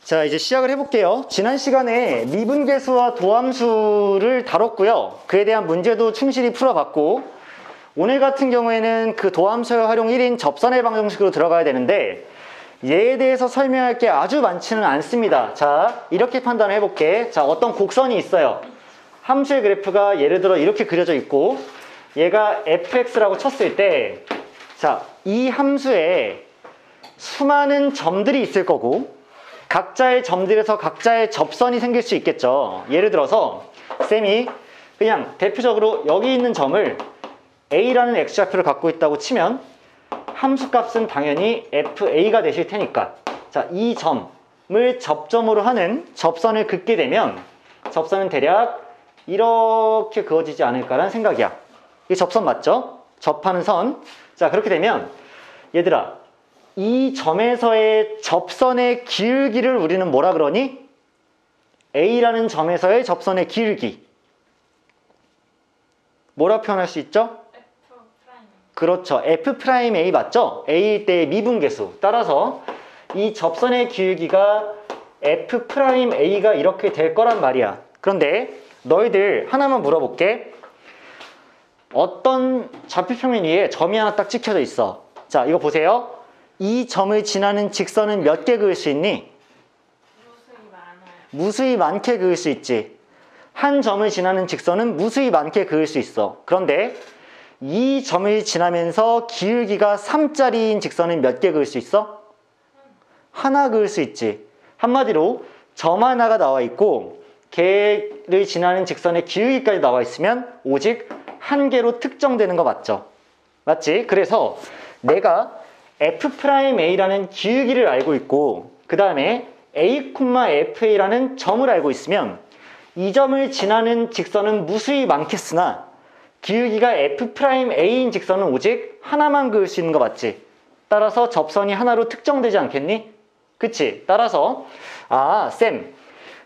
자, 이제 시작을 해볼게요. 지난 시간에 미분계수와 도함수를 다뤘고요. 그에 대한 문제도 충실히 풀어봤고, 오늘 같은 경우에는 그 도함수의 활용 1인 접선의 방정식으로 들어가야 되는데, 얘에 대해서 설명할 게 아주 많지는 않습니다. 자, 이렇게 판단을 해볼게. 자, 어떤 곡선이 있어요. 함수의 그래프가 예를 들어 이렇게 그려져 있고, 얘가 fx라고 쳤을 때, 자, 이 함수에 수많은 점들이 있을 거고, 각자의 점들에서 각자의 접선이 생길 수 있겠죠. 예를 들어서 쌤이 그냥 대표적으로 여기 있는 점을 A라는 X좌표를 갖고 있다고 치면 함수값은 당연히 FA가 되실 테니까, 자, 이 점을 접점으로 하는 접선을 긋게 되면 접선은 대략 이렇게 그어지지 않을까라는 생각이야. 이 접선 맞죠? 접하는 선. 자, 그렇게 되면 얘들아, 이 점에서의 접선의 기울기를 우리는 뭐라 그러니? A라는 점에서의 접선의 기울기. 뭐라 표현할 수 있죠? F'. 그렇죠. F'A 맞죠? A일 때의 미분계수. 따라서 이 접선의 기울기가 F'A가 이렇게 될 거란 말이야. 그런데 너희들 하나만 물어볼게. 어떤 좌표평면 위에 점이 하나 딱 찍혀져 있어. 자, 이거 보세요. 이 점을 지나는 직선은 몇 개 그을 수 있니? 무수히 많아요. 무수히 많게 그을 수 있지. 한 점을 지나는 직선은 무수히 많게 그을 수 있어. 그런데 이 점을 지나면서 기울기가 3짜리인 직선은 몇 개 그을 수 있어? 하나 그을 수 있지. 한마디로 점 하나가 나와 있고 걔를 지나는 직선의 기울기까지 나와 있으면 오직 한 개로 특정되는 거 맞죠? 맞지? 그래서 내가 F'A라는 기울기를 알고 있고 그 다음에 A,FA라는 점을 알고 있으면 이 점을 지나는 직선은 무수히 많겠으나 기울기가 F'A인 직선은 오직 하나만 그을 수 있는 거 맞지? 따라서 접선이 하나로 특정되지 않겠니? 그치? 따라서 쌤,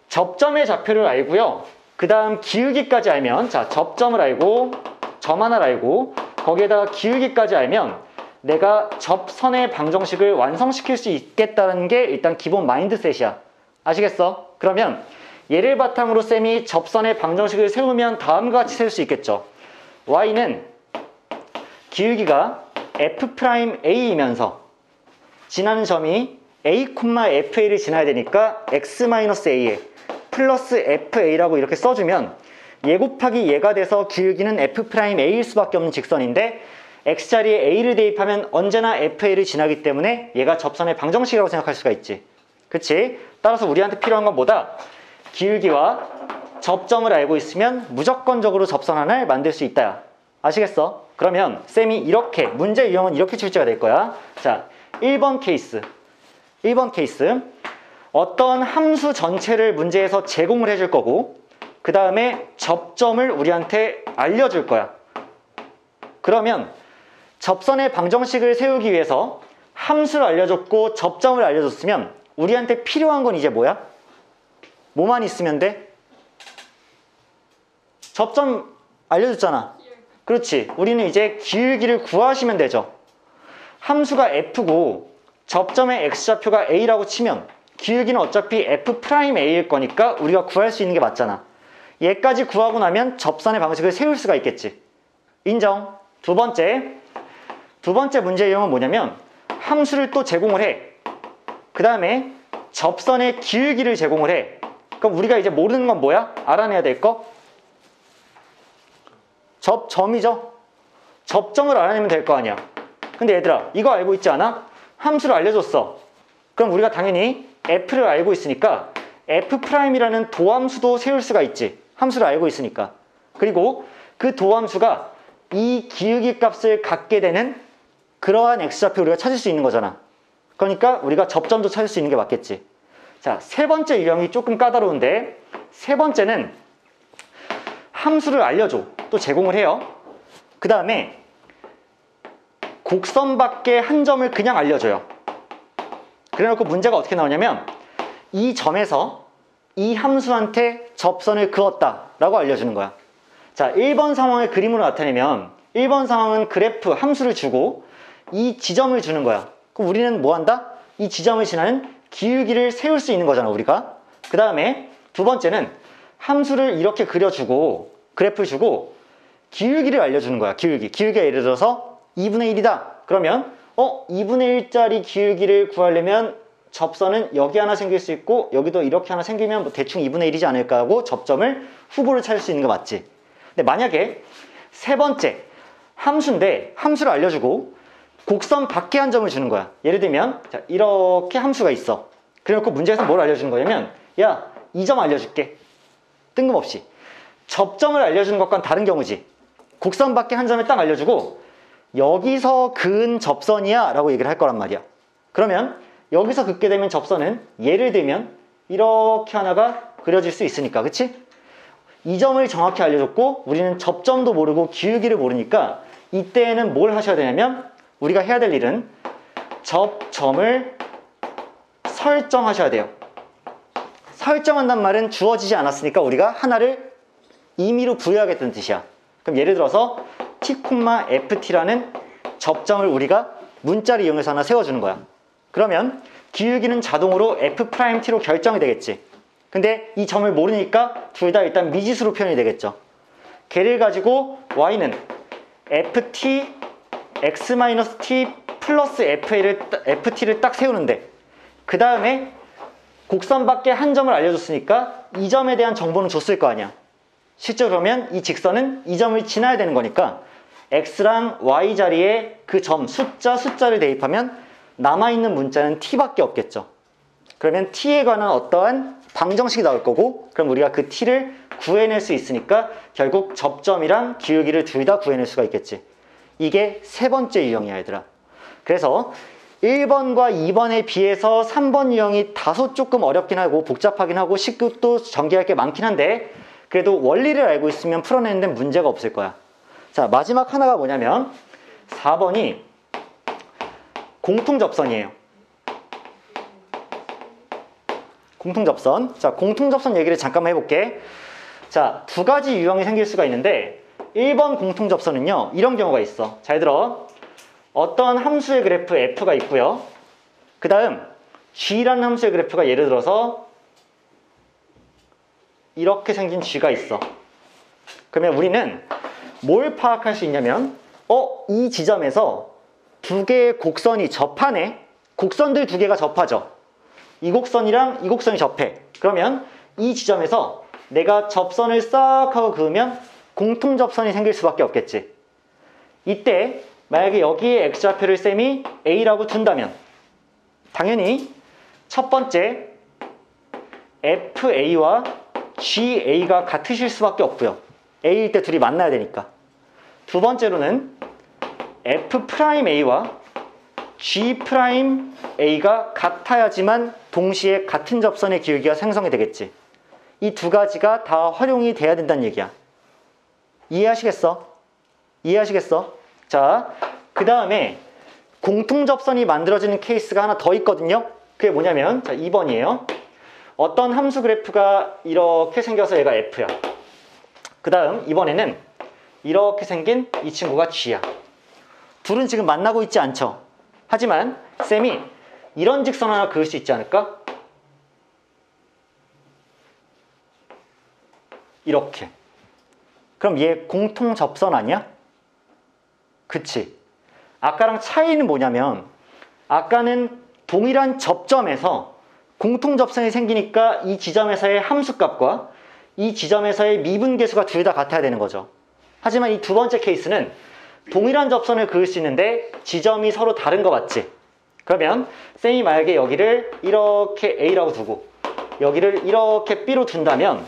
접점의 좌표를 알고요. 그 다음 기울기까지 알면, 자, 접점을 알고 점 하나를 알고 거기에다가 기울기까지 알면 내가 접선의 방정식을 완성시킬 수 있겠다는 게 일단 기본 마인드셋이야. 아시겠어? 그러면 얘를 바탕으로 쌤이 접선의 방정식을 세우면 다음과 같이 세울 수 있겠죠. y는 기울기가 F'A이면서 지나는 점이 A,FA를 지나야 되니까 x-a에 플러스 FA라고 이렇게 써주면 얘 곱하기 얘가 돼서 기울기는 F'A일 수밖에 없는 직선인데 x자리에 a를 대입하면 언제나 FA를 지나기 때문에 얘가 접선의 방정식이라고 생각할 수가 있지. 그치? 따라서 우리한테 필요한 건 뭐다? 기울기와 접점을 알고 있으면 무조건적으로 접선 하나를 만들 수 있다. 아시겠어? 그러면 쌤이 이렇게 문제 유형은 이렇게 출제가 될 거야. 자, 1번 케이스. 어떤 함수 전체를 문제에서 제공을 해줄 거고 그 다음에 접점을 우리한테 알려줄 거야. 그러면 접선의 방정식을 세우기 위해서 함수를 알려줬고 접점을 알려줬으면 우리한테 필요한 건 이제 뭐야? 뭐만 있으면 돼? 접점 알려줬잖아. 그렇지. 우리는 이제 기울기를 구하시면 되죠. 함수가 f고 접점의 x좌표가 a라고 치면 기울기는 어차피 F'A일 거니까 우리가 구할 수 있는 게 맞잖아. 얘까지 구하고 나면 접선의 방식을 세울 수가 있겠지. 인정. 두 번째 문제 유형은 뭐냐면 함수를 또 제공을 해. 그 다음에 접선의 기울기를 제공을 해. 그럼 우리가 이제 모르는 건 뭐야? 알아내야 될 거? 접점이죠. 접점을 알아내면 될 거 아니야. 근데 얘들아, 이거 알고 있지 않아? 함수를 알려줬어. 그럼 우리가 당연히 F를 알고 있으니까 F'이라는 도함수도 세울 수가 있지. 함수를 알고 있으니까. 그리고 그 도함수가 이 기울기 값을 갖게 되는 그러한 x좌표 우리가 찾을 수 있는 거잖아. 그러니까 우리가 접점도 찾을 수 있는 게 맞겠지. 자, 세 번째 유형이 조금 까다로운데 세 번째는 함수를 알려줘. 또 제공을 해요. 그 다음에 곡선 밖에 한 점을 그냥 알려줘요. 그래놓고 문제가 어떻게 나오냐면 이 점에서 이 함수한테 접선을 그었다 라고 알려주는 거야. 자, 1번 상황을 그림으로 나타내면 1번 상황은 그래프 함수를 주고 이 지점을 주는 거야. 그럼 우리는 뭐 한다? 이 지점을 지나는 기울기를 세울 수 있는 거잖아, 우리가. 그 다음에 두 번째는 함수를 이렇게 그려주고 그래프를 주고 기울기를 알려주는 거야. 기울기가 예를 들어서 2분의 1이다. 그러면 2분의 1짜리 기울기를 구하려면 접선은 여기 하나 생길 수 있고 여기도 이렇게 하나 생기면 뭐 대충 2분의 1이지 않을까 하고 접점을 후보를 찾을 수 있는 거 맞지? 근데 만약에 세 번째 함수인데 함수를 알려주고 곡선 밖에 한 점을 주는 거야. 예를 들면 자, 이렇게 함수가 있어. 그래놓고 문제에서 뭘 알려주는 거냐면 야, 이 점 알려줄게. 뜬금없이. 접점을 알려주는 것과는 다른 경우지. 곡선 밖에 한 점을 딱 알려주고 여기서 그은 접선이야 라고 얘기를 할 거란 말이야. 그러면 여기서 긋게 되면 접선은 예를 들면 이렇게 하나가 그려질 수 있으니까, 그치? 이 점을 정확히 알려줬고 우리는 접점도 모르고 기울기를 모르니까 이때에는 뭘 하셔야 되냐면 우리가 해야 될 일은 접점을 설정하셔야 돼요. 설정한단 말은 주어지지 않았으니까 우리가 하나를 임의로 부여하겠다는 뜻이야. 그럼 예를 들어서 t,ft라는 접점을 우리가 문자를 이용해서 하나 세워주는 거야. 그러면 기울기는 자동으로 f't로 결정이 되겠지. 근데 이 점을 모르니까 둘 다 일단 미지수로 표현이 되겠죠. 걔를 가지고 y는 ft x-t 플러스 ft를 딱 세우는데 그 다음에 곡선 밖에 한 점을 알려줬으니까 이 점에 대한 정보는 줬을 거 아니야. 실제로 그러면 이 직선은 이 점을 지나야 되는 거니까 x랑 y 자리에 그 점 숫자를 대입하면 남아있는 문자는 t밖에 없겠죠. 그러면 t에 관한 어떠한 방정식이 나올 거고 그럼 우리가 그 t를 구해낼 수 있으니까 결국 접점이랑 기울기를 둘 다 구해낼 수가 있겠지. 이게 세 번째 유형이야, 얘들아. 그래서 1번과 2번에 비해서 3번 유형이 다소 조금 어렵긴 하고 복잡하긴 하고 식도 전개할 게 많긴 한데 그래도 원리를 알고 있으면 풀어내는 데 문제가 없을 거야. 자, 마지막 하나가 뭐냐면 4번이 공통접선이에요. 공통접선. 자, 공통접선 얘기를 잠깐만 해볼게. 자, 두 가지 유형이 생길 수가 있는데 1번 공통접선은요, 이런 경우가 있어. 잘 들어. 어떤 함수의 그래프 f가 있고요. 그 다음 g라는 함수의 그래프가 예를 들어서 이렇게 생긴 g가 있어. 그러면 우리는 뭘 파악할 수 있냐면 이 지점에서 두 개의 곡선이 접하네. 곡선들 두 개가 접하죠. 이 곡선이랑 이 곡선이 접해. 그러면 이 지점에서 내가 접선을 싹 하고 그으면 공통접선이 생길 수밖에 없겠지. 이때 만약에 여기에 x좌표를 쌤이 a라고 둔다면 당연히 첫 번째 fa와 ga가 같으실 수밖에 없고요. a일 때 둘이 만나야 되니까. 두 번째로는 f'a와 g'a가 같아야지만 동시에 같은 접선의 기울기가 생성이 되겠지. 이 두 가지가 다 활용이 돼야 된다는 얘기야. 이해하시겠어? 이해하시겠어? 자, 그 다음에 공통접선이 만들어지는 케이스가 하나 더 있거든요. 그게 뭐냐면 자, 2번이에요. 어떤 함수 그래프가 이렇게 생겨서 얘가 f야. 그 다음 이번에는 이렇게 생긴 이 친구가 g야. 둘은 지금 만나고 있지 않죠. 하지만 쌤이 이런 직선 하나 그을 수 있지 않을까? 이렇게. 그럼 얘 공통접선 아니야? 그치? 아까랑 차이는 뭐냐면 아까는 동일한 접점에서 공통접선이 생기니까 이 지점에서의 함수값과 이 지점에서의 미분계수가 둘 다 같아야 되는 거죠. 하지만 이 두 번째 케이스는 동일한 접선을 그을 수 있는데 지점이 서로 다른 거 맞지? 그러면 쌤이 만약에 여기를 이렇게 A라고 두고 여기를 이렇게 B로 둔다면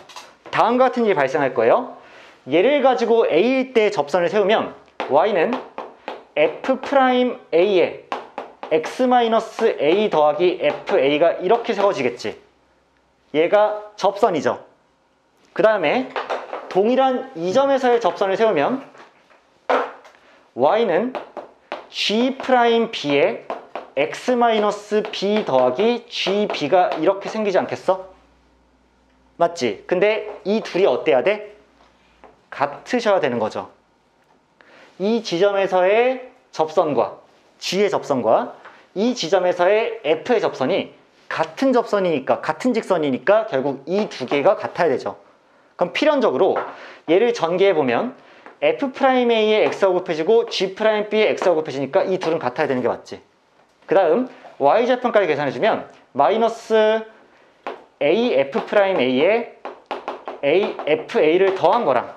다음과 같은 일이 발생할 거예요. 얘를 가지고 A일 때 접선을 세우면 Y는 F'A에 X-A 더하기 FA가 이렇게 세워지겠지. 얘가 접선이죠. 그 다음에 동일한 이 점에서의 접선을 세우면 Y는 G'B에 X-B 더하기 GB가 이렇게 생기지 않겠어? 맞지? 근데 이 둘이 어때야 돼? 같으셔야 되는 거죠. 이 지점에서의 접선과 G의 접선과 이 지점에서의 F의 접선이 같은 접선이니까, 같은 직선이니까 결국 이 두 개가 같아야 되죠. 그럼 필연적으로 얘를 전개해보면 F'A의 X하고 곱해지고 G'B의 X하고 곱해지니까 이 둘은 같아야 되는 게 맞지. 그 다음 Y좌표까지 계산해주면 마이너스 AF'A에 AFA를 더한 거랑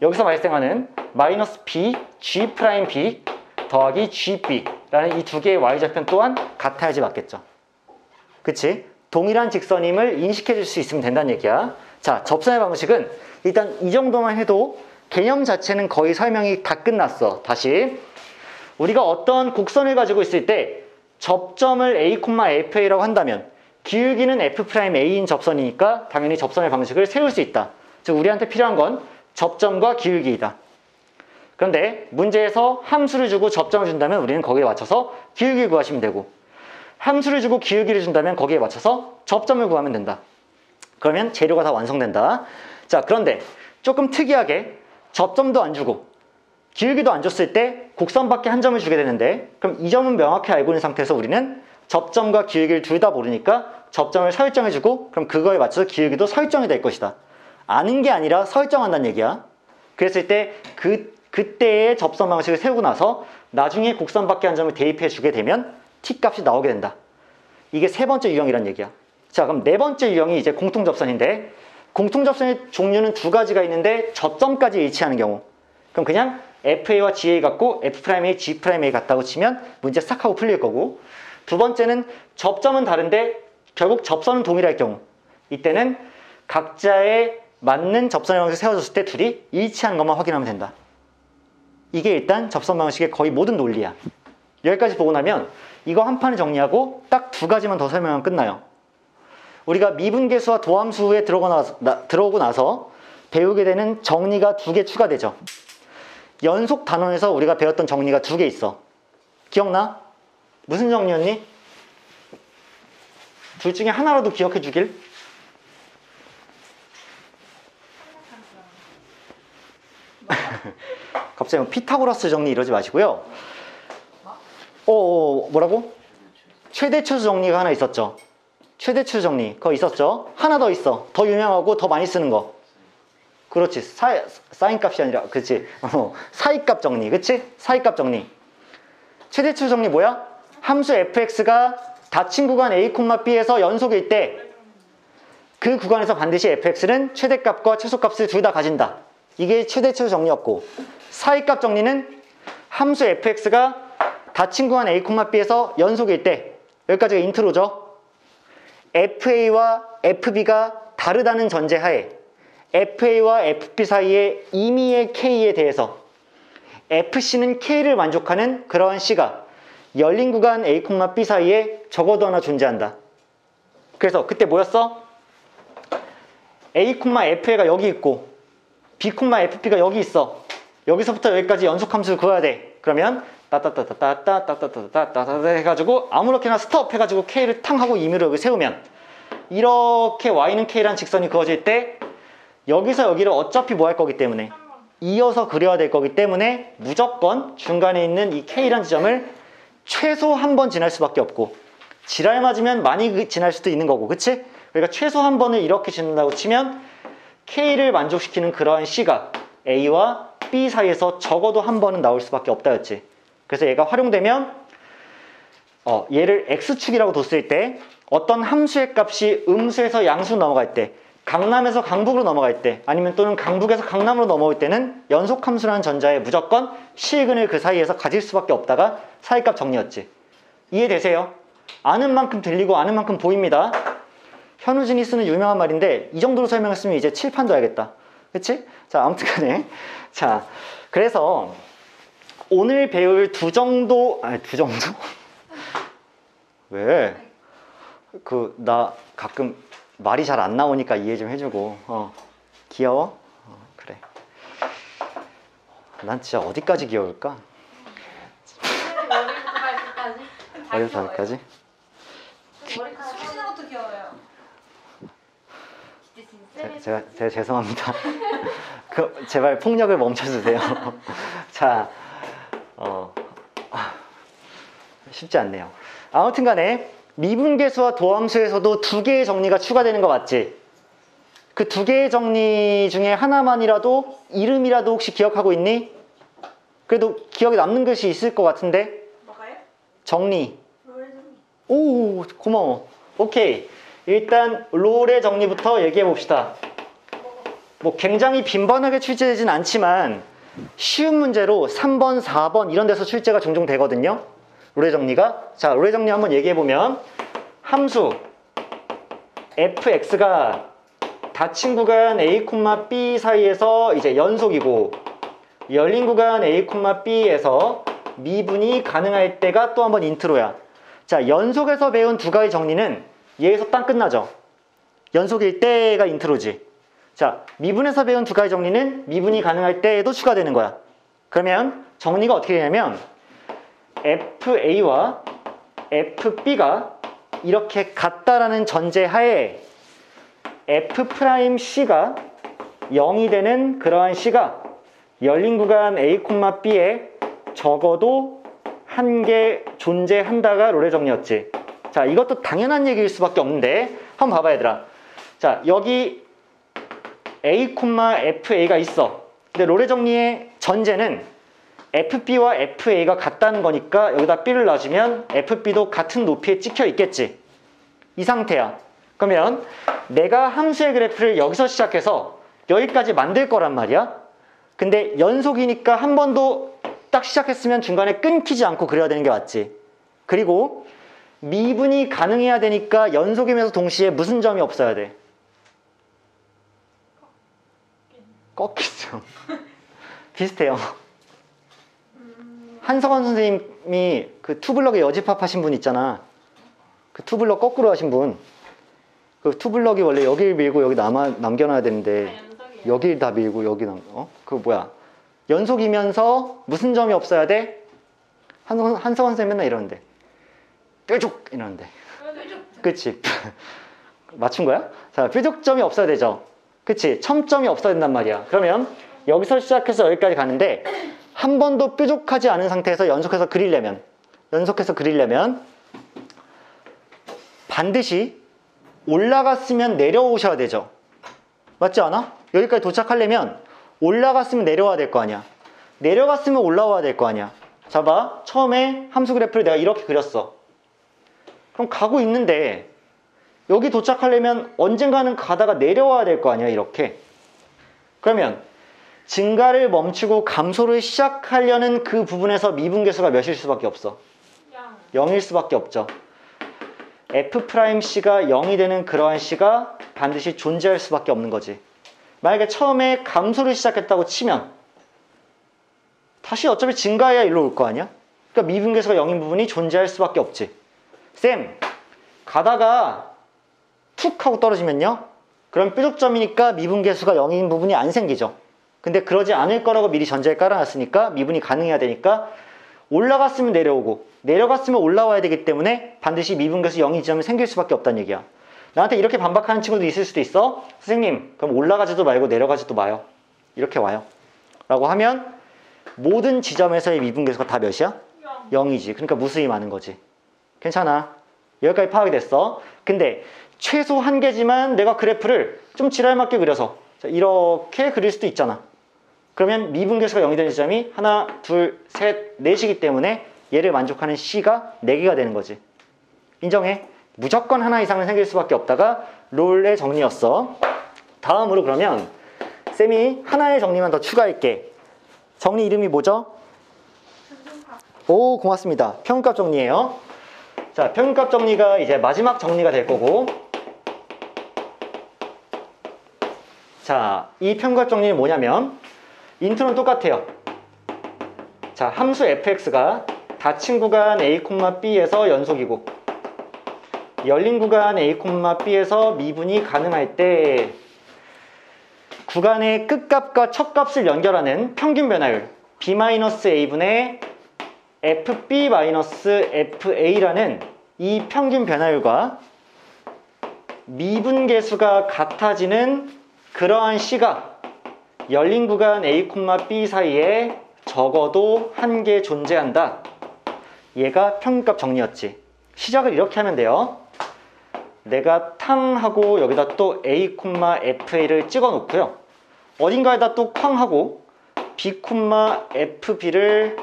여기서 발생하는 마이너스 B, G'B 더하기 GB라는 이 두 개의 Y좌편 또한 같아야지 맞겠죠. 그치? 동일한 직선임을 인식해 줄 수 있으면 된다는 얘기야. 자, 접선의 방식은 일단 이 정도만 해도 개념 자체는 거의 설명이 다 끝났어. 다시 우리가 어떤 곡선을 가지고 있을 때 접점을 A, FA라고 한다면 기울기는 F'A인 접선이니까 당연히 접선의 방식을 세울 수 있다. 즉 우리한테 필요한 건 접점과 기울기이다. 그런데 문제에서 함수를 주고 접점을 준다면 우리는 거기에 맞춰서 기울기를 구하시면 되고, 함수를 주고 기울기를 준다면 거기에 맞춰서 접점을 구하면 된다. 그러면 재료가 다 완성된다. 자, 그런데 조금 특이하게 접점도 안 주고 기울기도 안 줬을 때 곡선밖에 한 점을 주게 되는데, 그럼 이 점은 명확히 알고 있는 상태에서 우리는 접점과 기울기를 둘 다 모르니까 접점을 설정해주고 그럼 그거에 맞춰서 기울기도 설정이 될 것이다. 아는 게 아니라 설정한다는 얘기야. 그랬을 때 그때의 접선 방식을 세우고 나서 나중에 곡선밖에 한 점을 대입해 주게 되면 t 값이 나오게 된다. 이게 세 번째 유형이란 얘기야. 자, 그럼 네 번째 유형이 이제 공통접선인데, 공통접선의 종류는 두 가지가 있는데 저점까지 일치하는 경우, 그럼 그냥 FA와 GA 같고 F'A, G'A 같다고 치면 문제 싹 하고 풀릴 거고, 두 번째는 접점은 다른데 결국 접선은 동일할 경우, 이때는 각자의 맞는 접선의 방식을 세워줬을 때 둘이 일치하는 것만 확인하면 된다. 이게 일단 접선 방식의 거의 모든 논리야. 여기까지 보고 나면 이거 한 판을 정리하고 딱 두 가지만 더 설명하면 끝나요. 우리가 미분계수와 도함수에 들어오고 나서 배우게 되는 정리가 두 개 추가되죠. 연속 단원에서 우리가 배웠던 정리가 두 개 있어. 기억나? 무슨 정리였니? 둘 중에 하나라도 기억해 주길. 갑자기 뭐 피타고라스 정리 이러지 마시고요. 뭐라고? 최대치수 정리가 하나 있었죠. 최대치수 정리 그거 있었죠. 하나 더 있어. 더 유명하고 더 많이 쓰는 거. 그렇지. 사인값이 아니라 그렇지. 사이값 정리. 그치? 사이값 정리. 최대치수 정리 뭐야? 함수 fx가 닫힌 구간 a, b에서 연속일 때 그 구간에서 반드시 fx는 최대값과 최소값을 둘 다 가진다. 이게 최대치수 정리였고, 사이값 정리는 함수 fx가 닫힌 구간 a, b에서 연속일 때, 여기까지가 인트로죠. fa와 fb가 다르다는 전제하에 fa와 fb 사이의 임의의 k에 대해서 fc는 k를 만족하는 그러한 c가 열린 구간 a, b 사이에 적어도 하나 존재한다. 그래서 그때 뭐였어? a, fa가 여기 있고 b, fp가 여기 있어. 여기서부터 여기까지 연속함수를 구해야 돼. 그러면 따따따따따따따따따따따 해가지고 아무렇게나 스톱 해가지고 k를 탕 하고 임의로 여기 세우면 이렇게 y는 k라는 직선이 그어질 때 여기서 여기를 어차피 뭐 할 거기 때문에 이어서 그려야 될 거기 때문에 무조건 중간에 있는 이 k라는 지점을 최소 한 번 지날 수밖에 없고, 지랄 맞으면 많이 지날 수도 있는 거고, 그치? 그러니까 최소 한 번을 이렇게 짓는다고 치면 k를 만족시키는 그러한 c가 a와 b 사이에서 적어도 한 번은 나올 수밖에 없다였지. 그래서 얘가 활용되면 얘를 x축이라고 뒀을 때 어떤 함수의 값이 음수에서 양수로 넘어갈 때, 강남에서 강북으로 넘어갈 때, 아니면 또는 강북에서 강남으로 넘어올 때는 연속함수라는 전자에 무조건 실근을 그 사이에서 가질 수밖에 없다가 사이값 정리였지. 이해되세요? 아는 만큼 들리고 아는 만큼 보입니다. 현우진이 쓰는 유명한 말인데 이 정도로 설명했으면 이제 칠판도 알겠다. 그치? 자, 아무튼 간에 자, 그래서 오늘 배울 두 정도? 왜? 나 가끔 말이 잘 안 나오니까 이해 좀 해주고. 귀여워? 그래. 난 진짜 어디까지 귀여울까? 머리부터 발끝까지? 어디서 발까지? 머리카락 푸시는 것도 귀여워요. 제가 죄송합니다. 제발 폭력을 멈춰주세요. 자, 쉽지 않네요. 아무튼 간에 미분계수와 도함수에서도 두 개의 정리가 추가되는 거 맞지? 그 두 개의 정리 중에 하나만이라도 이름이라도 혹시 기억하고 있니? 그래도 기억에 남는 것이 있을 것 같은데? 뭐가요? 정리. 롤 정리. 오, 고마워. 오케이. 일단 롤의 정리부터 얘기해 봅시다. 뭐 굉장히 빈번하게 출제되진 않지만 쉬운 문제로 3번, 4번 이런 데서 출제가 종종 되거든요. 롤의 정리가. 자, 롤의 정리 한번 얘기해 보면 함수 fx가 닫힌 구간 a, b 사이에서 이제 연속이고 열린 구간 a, b에서 미분이 가능할 때가 또 한번 인트로야. 자, 연속에서 배운 두 가지 정리는 얘에서 딱 끝나죠. 연속일 때가 인트로지. 자, 미분에서 배운 두 가지 정리는 미분이 가능할 때에도 추가되는 거야. 그러면 정리가 어떻게 되냐면 FA와 FB가 이렇게 같다라는 전제 하에 F'C가 0이 되는 그러한 C가 열린 구간 A, B에 적어도 한 개 존재한다가 롤의 정리였지. 자, 이것도 당연한 얘기일 수밖에 없는데 한번 봐봐 얘들아. 자, 여기 A, FA가 있어. 근데 롤의 정리의 전제는 FB와 FA가 같다는 거니까 여기다 B를 놔주면 FB도 같은 높이에 찍혀 있겠지. 이 상태야. 그러면 내가 함수의 그래프를 여기서 시작해서 여기까지 만들 거란 말이야. 근데 연속이니까 한 번도 딱 시작했으면 중간에 끊기지 않고 그려야 되는 게 맞지. 그리고 미분이 가능해야 되니까 연속이면서 동시에 무슨 점이 없어야 돼? 꺾이죠. 비슷해요. 한석원 선생님이 그 투블럭에 여집합 하신 분 있잖아. 그 투블럭 거꾸로 하신 분. 그 투블럭이 원래 여길 밀고 여기 남겨놔야 되는데 여길 다 밀고 여기 그 뭐야? 연속이면서 무슨 점이 없어야 돼? 한석원 선생님 맨날 이러는데 뾰족 이러는데. 그치? 맞춘 거야? 자, 뾰족점이 없어야 되죠. 그치? 첨점이 없어야 된단 말이야. 그러면 여기서 시작해서 여기까지 가는데 한 번도 뾰족하지 않은 상태에서 연속해서 그리려면 반드시 올라갔으면 내려오셔야 되죠. 맞지 않아? 여기까지 도착하려면 올라갔으면 내려와야 될 거 아니야. 내려갔으면 올라와야 될 거 아니야. 자, 봐. 처음에 함수 그래프를 내가 이렇게 그렸어. 그럼 가고 있는데 여기 도착하려면 언젠가는 가다가 내려와야 될 거 아니야. 이렇게. 그러면 증가를 멈추고 감소를 시작하려는 그 부분에서 미분계수가 몇일 수밖에 없어? 0일 수밖에 없죠. F'C가 0이 되는 그러한 C가 반드시 존재할 수밖에 없는 거지. 만약에 처음에 감소를 시작했다고 치면 다시 어차피 증가해야 일로 올 거 아니야? 그러니까 미분계수가 0인 부분이 존재할 수밖에 없지. 쌤, 가다가 툭 하고 떨어지면요? 그럼 뾰족점이니까 미분계수가 0인 부분이 안 생기죠. 근데 그러지 않을 거라고 미리 전제에 깔아놨으니까 미분이 가능해야 되니까 올라갔으면 내려오고 내려갔으면 올라와야 되기 때문에 반드시 미분계수 0이 지점이 생길 수밖에 없다는 얘기야. 나한테 이렇게 반박하는 친구도 있을 수도 있어. 선생님, 그럼 올라가지도 말고 내려가지도 마요. 이렇게 와요. 라고 하면 모든 지점에서의 미분계수가 다 몇이야? 0이지. 그러니까 무수히 많은 거지. 괜찮아. 여기까지 파악이 됐어. 근데 최소 한 개지만 내가 그래프를 좀 지랄맞게 그려서 이렇게 그릴 수도 있잖아. 그러면 미분계수가 0이 되는 지점이 하나, 둘, 셋, 넷이기 때문에 얘를 만족하는 C가 4개가 되는 거지. 인정해? 무조건 하나 이상은 생길 수밖에 없다가 롤의 정리였어. 다음으로 그러면 쌤이 하나의 정리만 더 추가할게. 정리 이름이 뭐죠? 오, 고맙습니다. 평균값 정리예요. 자, 평균값 정리가 이제 마지막 정리가 될 거고, 자, 이 평균값 정리는 뭐냐면 인트로는 똑같아요. 자, 함수 fx가 닫힌 구간 a, b에서 연속이고 열린 구간 a, b에서 미분이 가능할 때 구간의 끝값과 첫값을 연결하는 평균 변화율 b-a분의 fb-fa라는 이 평균 변화율과 미분계수가 같아지는 그러한 C가 열린 구간 A, B 사이에 적어도 한 개 존재한다. 얘가 평균값 정리였지. 시작을 이렇게 하면 돼요. 내가 탕하고 여기다 또 A, FA를 찍어 놓고요. 어딘가에다 또 쾅 하고 B, FB를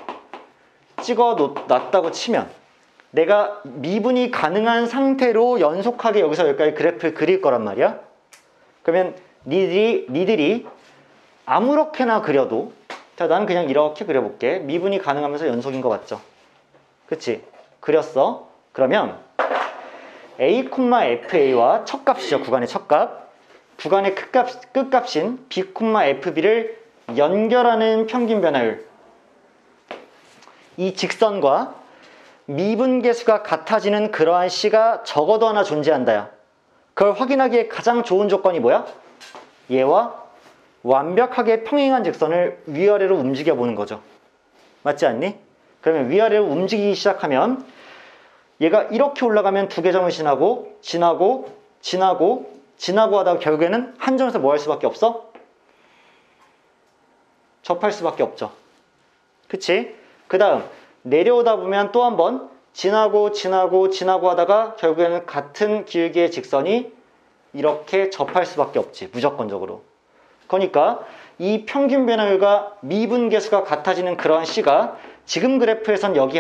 찍어 놨다고 치면 내가 미분이 가능한 상태로 연속하게 여기서 여기까지 그래프를 그릴 거란 말이야. 그러면 니들이 아무렇게나 그려도, 자, 난 그냥 이렇게 그려볼게. 미분이 가능하면서 연속인 거 맞죠? 그치? 그렸어. 그러면 A, FA와 첫 값이죠. 구간의 첫 값. 구간의 끝값인 B, FB를 연결하는 평균 변화율. 이 직선과 미분계수가 같아지는 그러한 C가 적어도 하나 존재한다야. 그걸 확인하기에 가장 좋은 조건이 뭐야? 얘와 완벽하게 평행한 직선을 위아래로 움직여 보는 거죠. 맞지 않니? 그러면 위아래로 움직이기 시작하면 얘가 이렇게 올라가면 두 개 점을 지나고 하다가 결국에는 한 점에서 뭐 할 수밖에 없어? 접할 수밖에 없죠. 그치? 그 다음 내려오다 보면 또 한 번 지나고 하다가 결국에는 같은 길기의 직선이 이렇게 접할 수밖에 없지. 무조건적으로. 그러니까 이 평균 변화율과 미분계수가 같아지는 그러한 C가 지금 그래프에선 여기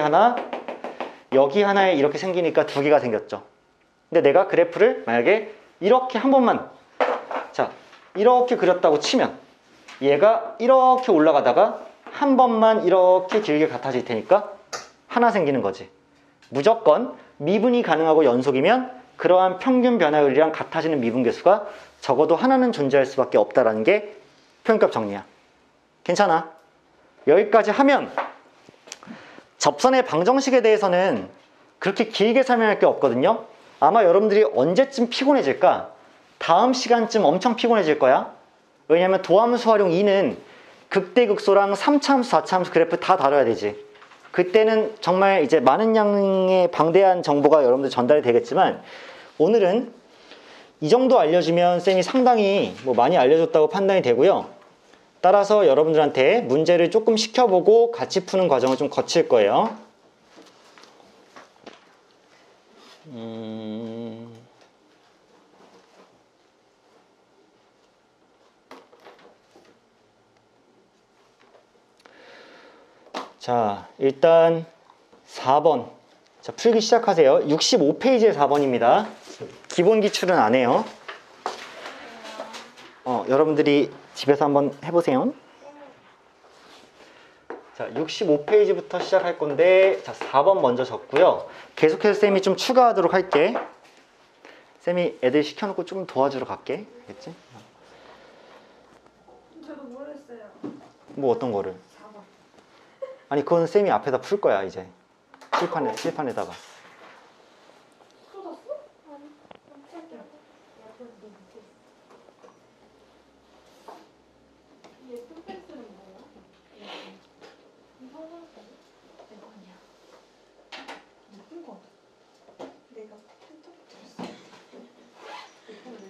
하나에 이렇게 생기니까 두 개가 생겼죠. 근데 내가 그래프를 만약에 이렇게 한 번만, 자, 이렇게 그렸다고 치면 얘가 이렇게 올라가다가 한 번만 이렇게 길게 같아질 테니까 하나 생기는 거지. 무조건 미분이 가능하고 연속이면 그러한 평균 변화율이랑 같아지는 미분계수가 적어도 하나는 존재할 수밖에 없다라는 게 표현값 정리야. 괜찮아? 여기까지 하면 접선의 방정식에 대해서는 그렇게 길게 설명할 게 없거든요. 아마 여러분들이 언제쯤 피곤해질까? 다음 시간쯤 엄청 피곤해질 거야. 왜냐면 도함수 활용 2는 극대극소랑 3차함수, 4차함수 그래프 다 다뤄야 되지. 그때는 정말 이제 많은 양의 방대한 정보가 여러분들 전달이 되겠지만 오늘은 이 정도 알려주면 쌤이 상당히 많이 알려줬다고 판단이 되고요. 따라서 여러분들한테 문제를 조금 시켜보고 같이 푸는 과정을 좀 거칠 거예요. 자, 일단 4번. 자, 풀기 시작하세요. 65페이지의 4번입니다. 기본 기출은 안 해요. 여러분들이 집에서 한번 해보세요. 자, 65페이지부터 시작할 건데, 자, 4번 먼저 적고요. 계속해서 쌤이 좀 추가하도록 할게. 쌤이 애들 시켜놓고 좀 도와주러 갈게. 알겠지? 저도 모르겠어요. 뭐 어떤 거를? 4번. 아니, 그건 쌤이 앞에다 풀 거야, 이제. 칠판에다가. 풀었어? 아니, 깜짝이야. 예쁜 펜슬은 뭐야? 이거 아니야. 예쁜 거. 내가 펜톡 들었어. 예쁜 거.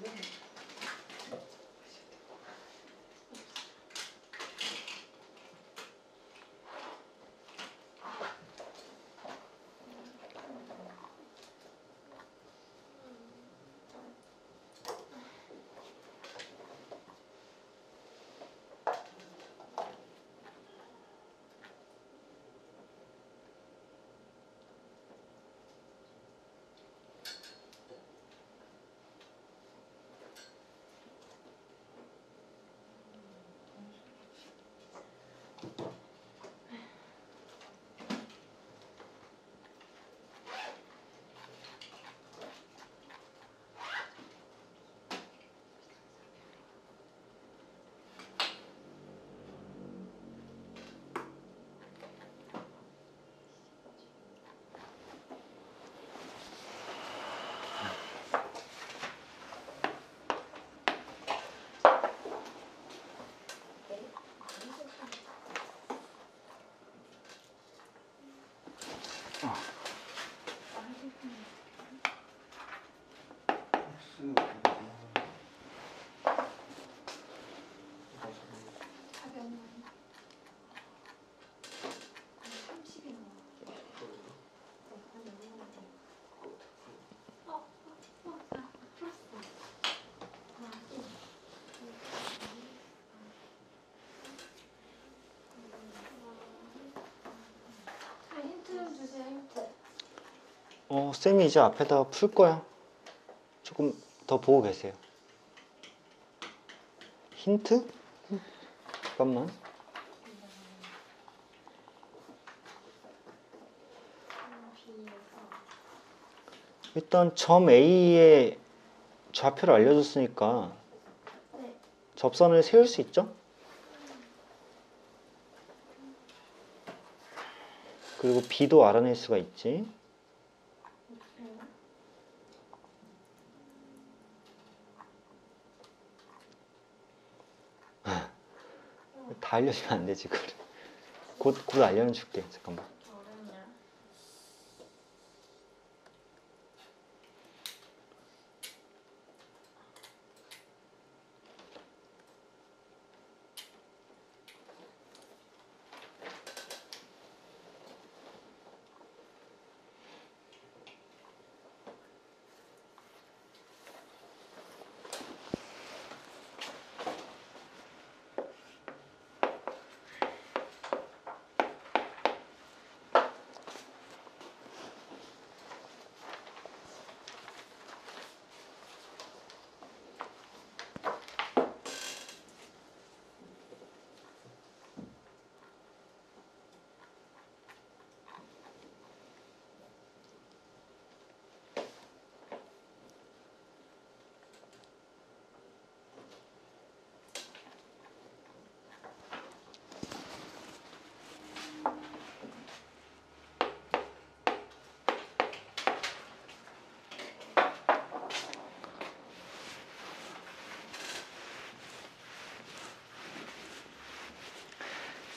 쌤이 이제 앞에다 풀 거야. 조금 더 보고 계세요. 힌트? 잠깐만. 일단 점 A의 좌표를 알려줬으니까 네. 접선을 세울 수 있죠? 그리고 B도 알아낼 수가 있지. 다 알려주면 안 되지, 그래. 곧 알려줄게. 잠깐만. 어렵냐?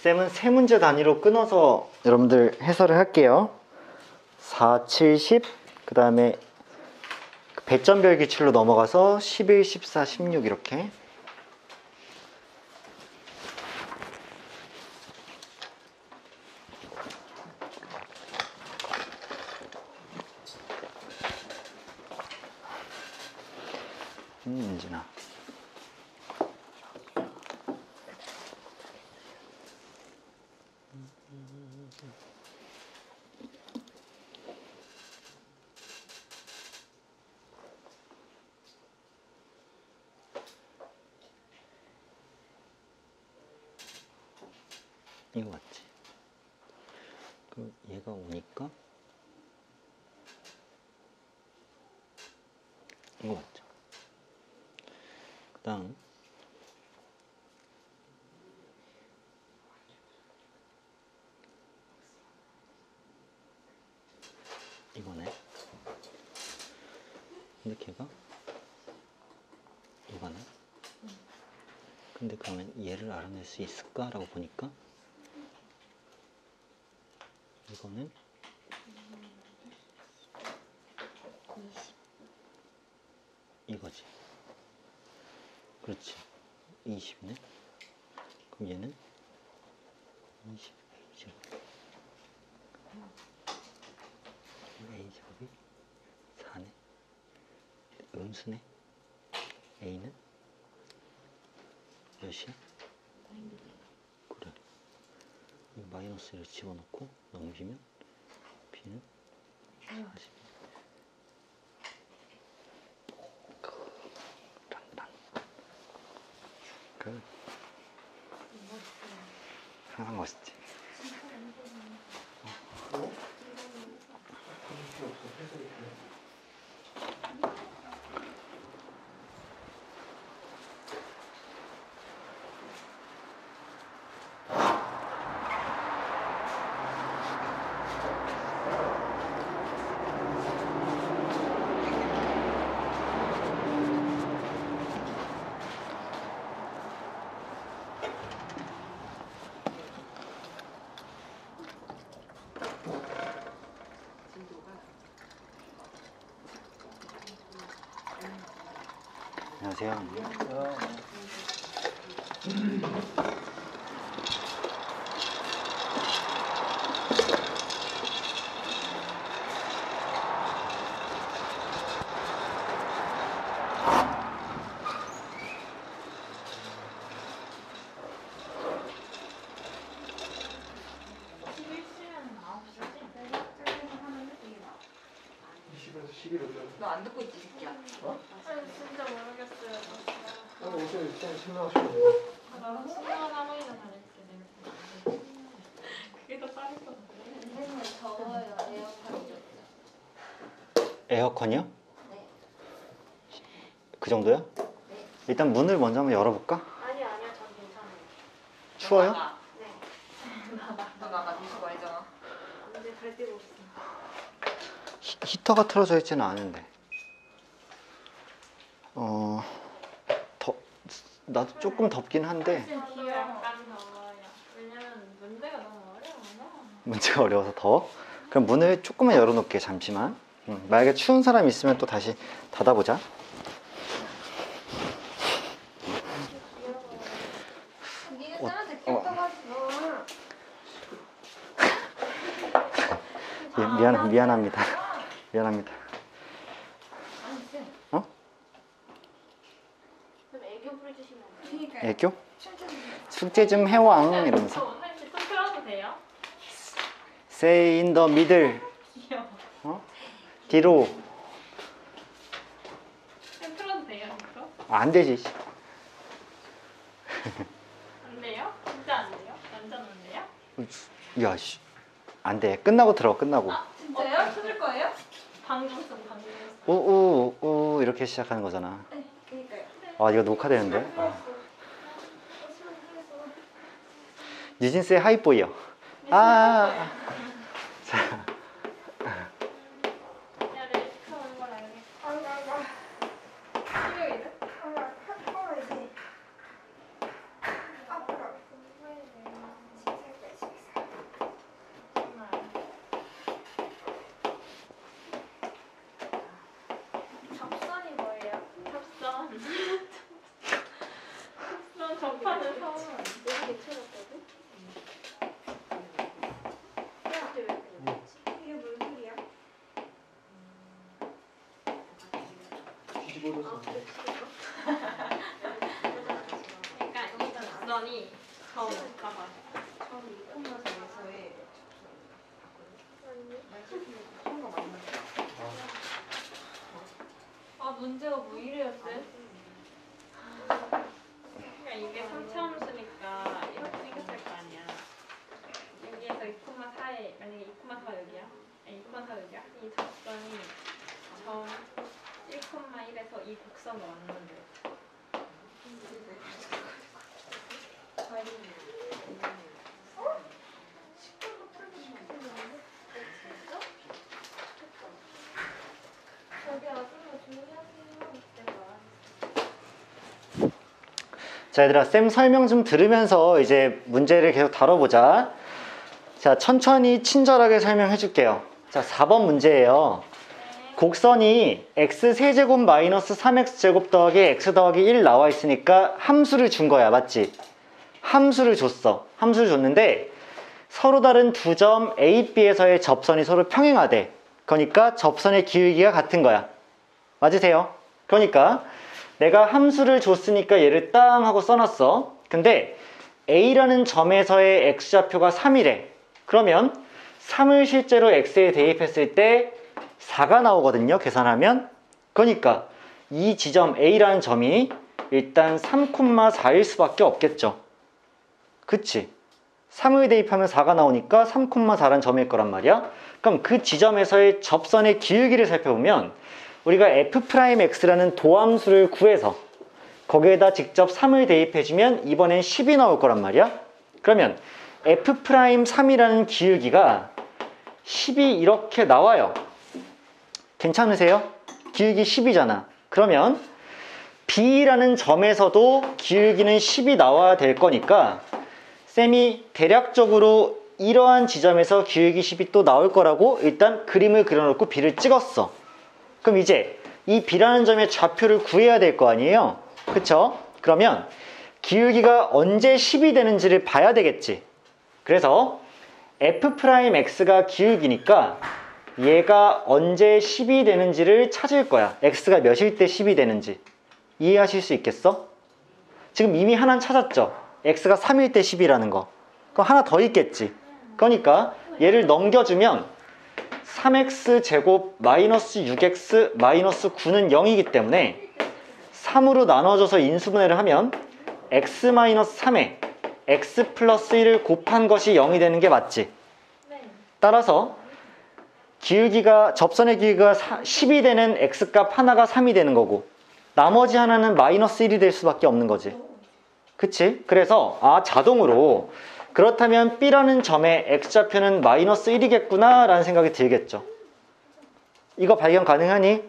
쌤은 세 문제 단위로 끊어서 여러분들 해설을 할게요. 4, 7, 10, 그 다음에 배점별 기출로 넘어가서 11, 14, 16 이렇게. 민진아. 이거 맞지? 그 얘가 오니까 이거 맞죠? 그 다음 이거네. 근데 걔가 이거네. 근데 그러면 얘를 알아낼 수 있을까? 라고 보니까 이거는 20. 이거지. 그렇지. 20이네. 그럼 얘는 20 A제곱. A제곱이 4네. 음수네. A는 몇이야? 그래. 이 마이너스를 집어넣고 넘기면 B는 40. 그 항상 멋있지. 안녕하세요. 안 듣고 있지 새끼야. 아니 진짜 모르겠어요. 옷을 일단 신나시고. 나는 신나는 하모니나 다닐게. 그게 더 빠를 것 같아. 선생님 더워요. 에어컨이 좀. 에어컨이요? 네. 그 정도요? 네. 일단 문을 먼저 한번 열어볼까? 아니요, 전 괜찮아요. 추워요? 네. 너 나가 미소 말잖아. 이제 갈 데가 없어. 히터가 틀어져 있지는 않은데. 나도 조금 덥긴 한데 저도 약간 더워요. 왜냐면 문제가 너무 어려워요. 문제가 어려워서 더워? 그럼 문을 조금만 열어놓을게 잠시만. 만약에 추운 사람 있으면 또 다시 닫아보자. 니네 쌤한테 껴가지고. 미안합니다. 미안합니다. 어? 좀 애교 부려주시면 안 돼요? 그러니까 애교? 숙제 좀 해왕 이러면서. 사실 손 틀어도 돼요? Say in the middle. 귀여워. 어? 뒤로. 손 틀어도 돼요, 이거? 안 되지. 안 돼요? 진짜 안 돼요? 완전 안 돼요? 야, 씨. 안 돼. 끝나고 들어, 끝나고. 진짜요? 틀릴 거예요? 방송성. 우우우 이렇게 시작하는 거잖아. 네. 그러니까요. 아, 이거 녹화되는데? 뉴진스의 하이보이요. 자. 내가 레지카 오는 걸 알겠어. 수요일은? 접선이 뭐예요? 접선. 접선 접하는 선. 되게 괜찮았거든? 근데 왜 그러지? 이게 무슨 소리야? 뒤집어져서. 그러니까 이 접선이 점 가봐. 아 문제가 뭐 이래요 쌤? 그러니까 이게 3차함수니까 이렇게 생겼을 거 아니야. 여기에서 2,4에 만약에 2,4 여기야? 아니 2,4 여기야? 이 접선이 점 1,1에서 이 곡선과 맞는데. 자, 얘들아, 쌤 설명 좀 들으면서 이제 문제를 계속 다뤄보자. 자, 천천히 친절하게 설명해 줄게요. 자, 4번 문제예요. 곡선이 x세제곱 마이너스 3x제곱 더하기 x 더하기 1 나와 있으니까 함수를 준 거야. 맞지? 함수를 줬어. 함수를 줬는데 서로 다른 두 점 A, B에서의 접선이 서로 평행하대. 그러니까 접선의 기울기가 같은 거야. 맞으세요? 그러니까 내가 함수를 줬으니까 얘를 땅 하고 써놨어. 근데 A라는 점에서의 x좌표가 3이래. 그러면 3을 실제로 x에 대입했을 때 4가 나오거든요. 계산하면. 그러니까 이 지점 A라는 점이 일단 3,4일 수밖에 없겠죠. 그치? 3을 대입하면 4가 나오니까 3,4라는 점일 거란 말이야. 그럼 그 지점에서의 접선의 기울기를 살펴보면 우리가 f'x라는 도함수를 구해서 거기에다 직접 3을 대입해주면 이번엔 10이 나올 거란 말이야. 그러면 f'3이라는 기울기가 10이 이렇게 나와요. 괜찮으세요? 기울기 10이잖아. 그러면 B라는 점에서도 기울기는 10이 나와야 될 거니까 쌤이 대략적으로 이러한 지점에서 기울기 10이 또 나올 거라고 일단 그림을 그려놓고 B를 찍었어. 그럼 이제 이 B라는 점의 좌표를 구해야 될 거 아니에요? 그쵸? 그러면 기울기가 언제 10이 되는지를 봐야 되겠지. 그래서 f'x가 기울기니까 얘가 언제 10이 되는지를 찾을 거야. x가 몇일 때 10이 되는지. 이해하실 수 있겠어? 지금 이미 하나는 찾았죠? x가 3일 때 10이라는 거. 그럼 하나 더 있겠지. 그러니까 얘를 넘겨주면 3x 제곱 마이너스 6x 마이너스 9는 0이기 때문에 3으로 나눠져서 인수분해를 하면 x 마이너스 3에 x 플러스 1을 곱한 것이 0이 되는 게 맞지? 네. 따라서 기울기가 접선의 기울기가 10이 되는 x값 하나가 3이 되는 거고 나머지 하나는 마이너스 1이 될 수밖에 없는 거지. 그치? 그래서 자동으로 그렇다면 B라는 점의 x좌표는 마이너스 1이겠구나 라는 생각이 들겠죠. 이거 발견 가능하니?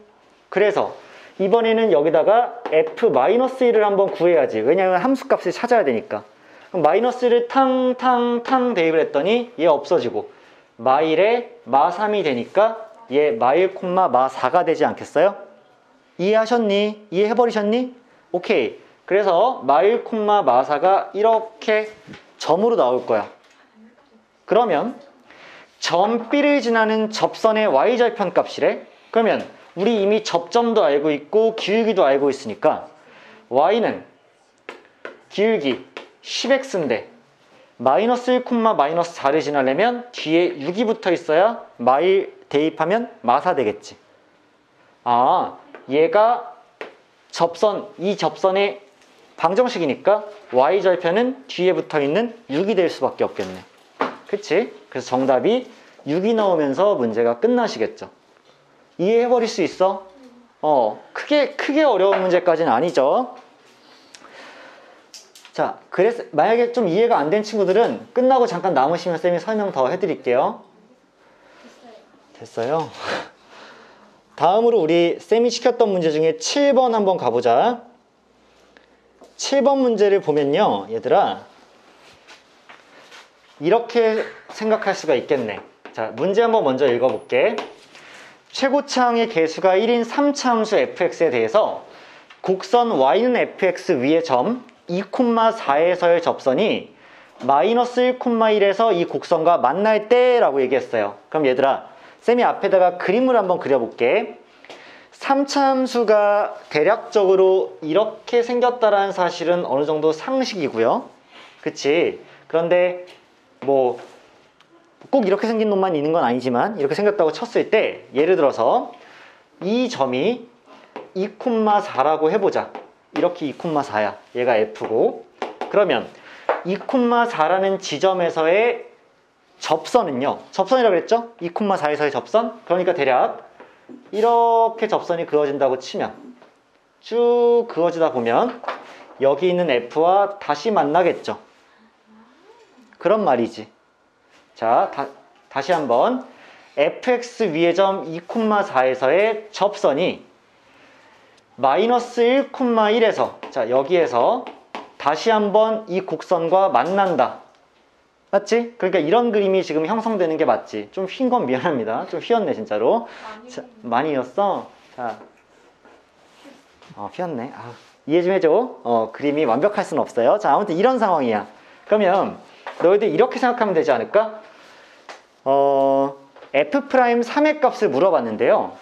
그래서 이번에는 여기다가 f-1을 한번 구해야지. 왜냐하면 함수값을 찾아야 되니까. 그럼 마이너스를 탕탕탕 대입을 했더니 얘 없어지고 마일에 마3이 되니까 얘 마일 콤마 마4가 되지 않겠어요? 이해하셨니? 이해해버리셨니? 오케이. 그래서 마일 콤마 마4가 이렇게 점으로 나올 거야. 그러면 점 B를 지나는 접선의 y절편 값이래. 그러면 우리 이미 접점도 알고 있고 기울기도 알고 있으니까 y는 기울기 10x인데 마이너스 1, 마이너스 4를 지나려면 뒤에 6이 붙어 있어야 마일 대입하면 마4 되겠지. 얘가 이 접선의 방정식이니까 y절편은 뒤에 붙어 있는 6이 될 수밖에 없겠네. 그치? 그래서 정답이 6이 나오면서 문제가 끝나시겠죠. 이해해버릴 수 있어? 크게 어려운 문제까지는 아니죠. 자, 그래서 만약에 좀 이해가 안 된 친구들은 끝나고 잠깐 남으시면 쌤이 설명 더 해드릴게요. 됐어요? 다음으로 우리 쌤이 시켰던 문제 중에 7번 한번 가보자. 7번 문제를 보면요, 얘들아, 이렇게 생각할 수가 있겠네. 자, 문제 한번 먼저 읽어볼게. 최고차항의 개수가 1인 3차 함수 fx에 대해서 곡선 y는 fx 위의 점 2,4에서의 접선이 마이너스 1,1에서 이 곡선과 만날 때 라고 얘기했어요. 그럼 얘들아, 쌤이 앞에다가 그림을 한번 그려볼게. 3차 함수가 대략적으로 이렇게 생겼다라는 사실은 어느 정도 상식이고요. 그치? 그런데 뭐 꼭 이렇게 생긴 놈만 있는 건 아니지만 이렇게 생겼다고 쳤을 때 예를 들어서 이 점이 2,4라고 해보자. 이렇게 2,4야. 얘가 F고. 그러면 2,4라는 지점에서의 접선은요. 접선이라고 그랬죠? 2,4에서의 접선. 그러니까 대략 이렇게 접선이 그어진다고 치면 쭉 그어지다 보면 여기 있는 F와 다시 만나겠죠. 그런 말이지. 자, 다시 한번 fx 위의 점 2,4에서의 접선이 마이너스 1,1에서 자, 여기에서 다시 한번 이 곡선과 만난다. 맞지? 그러니까 이런 그림이 지금 형성되는 게 맞지? 좀 휜 건 미안합니다. 좀 휘었네 진짜로. 자, 많이 휘었어? 자, 휘었네. 이해 좀 해줘. 그림이 완벽할 수는 없어요. 자, 아무튼 이런 상황이야. 그러면 너희들 이렇게 생각하면 되지 않을까? f'3의 값을 물어봤는데요.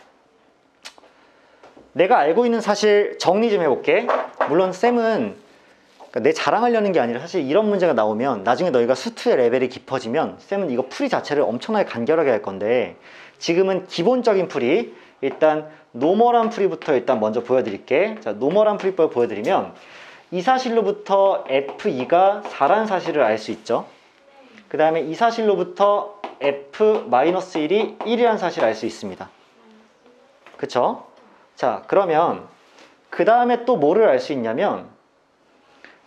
내가 알고 있는 사실 정리 좀 해볼게. 물론 쌤은 그러니까 내 자랑하려는 게 아니라 사실 이런 문제가 나오면 나중에 너희가 수투의 레벨이 깊어지면 쌤은 이거 풀이 자체를 엄청나게 간결하게 할 건데 지금은 기본적인 풀이 일단 노멀한 풀이부터 일단 먼저 보여드릴게. 자, 노멀한 풀이법을 보여드리면 이 사실로부터 f2가 4라는 사실을 알 수 있죠. 그 다음에 이 사실로부터 f-1이 1이라는 사실을 알 수 있습니다. 그쵸? 자, 그러면 그 다음에 또 뭐를 알 수 있냐면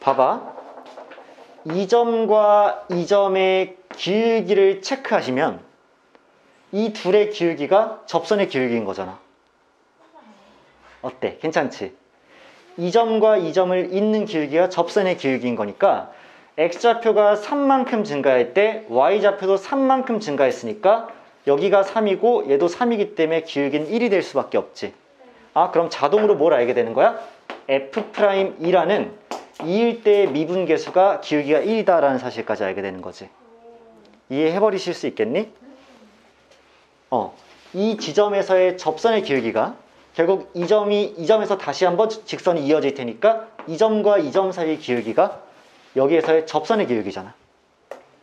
봐봐. 이 점과 이 점의 기울기를 체크하시면 이 둘의 기울기가 접선의 기울기인 거잖아. 어때? 괜찮지? 이 점과 이 점을 잇는 기울기가 접선의 기울기인 거니까 x좌표가 3만큼 증가할 때 y좌표도 3만큼 증가했으니까 여기가 3이고 얘도 3이기 때문에 기울기는 1이 될 수밖에 없지. 그럼 자동으로 뭘 알게 되는 거야? f'2라는 2일 때의 미분계수가 기울기가 1이다 라는 사실까지 알게 되는 거지. 이해해버리실 수 있겠니? 이 지점에서의 접선의 기울기가 결국 이 점에서 다시 한번 직선이 이어질 테니까 이 점과 이 점 사이의 기울기가 여기에서의 접선의 기울기잖아.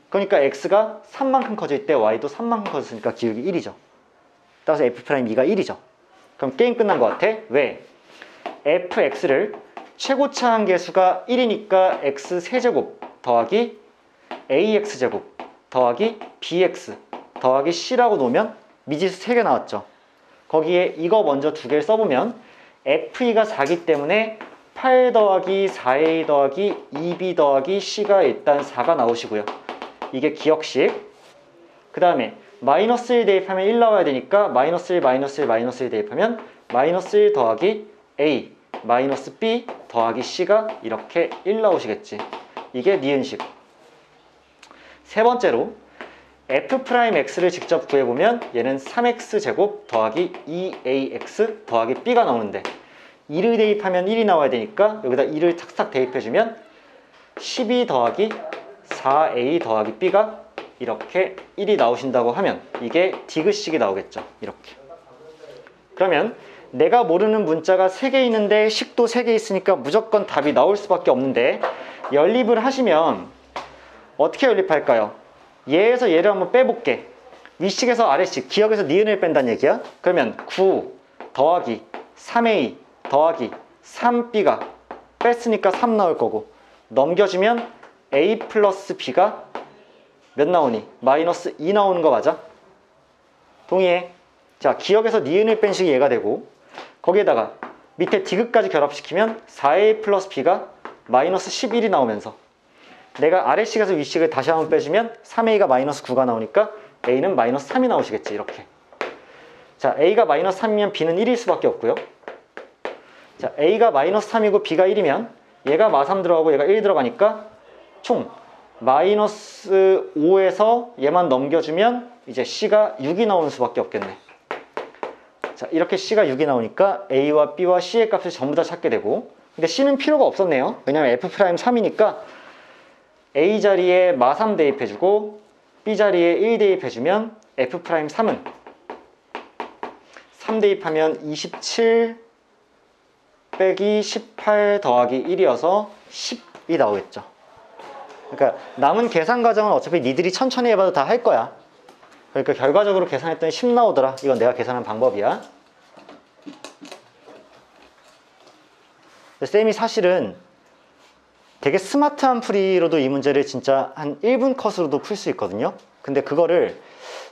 그러니까 x가 3만큼 커질 때 y도 3만큼 커졌으니까 기울기 1이죠. 따라서 F'E가 1이죠. 그럼 게임 끝난 것 같아. 왜? fx를 최고차 한계수가 1이니까 x 세제곱 더하기 ax제곱 더하기 bx 더하기 c라고 놓으면 미지수 3개 나왔죠. 거기에 이거 먼저 2개를 써보면 fE가 4기 때문에 8 더하기 4a 더하기 2b 더하기 c가 일단 4가 나오시고요. 이게 기억식. 그 다음에 마이너스 1 대입하면 1 나와야 되니까 마이너스 1 마이너스 1 마이너스 1 대입하면 마이너스 1 더하기 a 마이너스 b 더하기 c가 이렇게 1 나오시겠지. 이게 니은식. 세 번째로 f'x를 직접 구해보면 얘는 3x제곱 더하기 2ax 더하기 b가 나오는데 2를 대입하면 1이 나와야 되니까 여기다 2를 탁탁 대입해주면 12 더하기 4a 더하기 b가 이렇게 1이 나오신다고 하면 이게 디귿식이 나오겠죠. 이렇게. 그러면 내가 모르는 문자가 3개 있는데 식도 3개 있으니까 무조건 답이 나올 수밖에 없는데 연립을 하시면 어떻게 연립할까요? 얘에서 얘를 한번 빼볼게. 위식에서 아래식, 기억에서 니은을 뺀다는 얘기야. 그러면 9 더하기 3a 더하기 3b가 뺐으니까 3 나올 거고 넘겨주면 a 플러스 b가 몇 나오니? 마이너스 2 나오는 거 맞아? 동의해? 자, 기억에서 니은을 뺀 식이 얘가 되고 거기에다가 밑에 디귿까지 결합시키면 4a 플러스 b가 마이너스 11이 나오면서 내가 아래식에서 위식을 다시 한번 빼주면 3a가 마이너스 9가 나오니까 a는 마이너스 3이 나오시겠지. 이렇게. 자, a가 마이너스 3이면 b는 1일 수밖에 없고요. 자, a가 마이너스 3이고 b가 1이면 얘가 마3 들어가고 얘가 1 들어가니까 총 마이너스 5에서 얘만 넘겨주면 이제 c가 6이 나오는 수밖에 없겠네. 자, 이렇게 c가 6이 나오니까 a와 b와 c의 값을 전부 다 찾게 되고 근데 c는 필요가 없었네요. 왜냐면 f'3이니까 a 자리에 마3 대입해주고 b 자리에 1 대입해주면 f'3은 3 대입하면 27 빼기 18 더하기 1이어서 10이 나오겠죠. 그러니까 남은 계산 과정은 어차피 니들이 천천히 해봐도 다 할 거야. 그러니까 결과적으로 계산했더니 10 나오더라. 이건 내가 계산한 방법이야. 쌤이 사실은 되게 스마트한 풀이로도 이 문제를 진짜 한 1분 컷으로도 풀 수 있거든요. 근데 그거를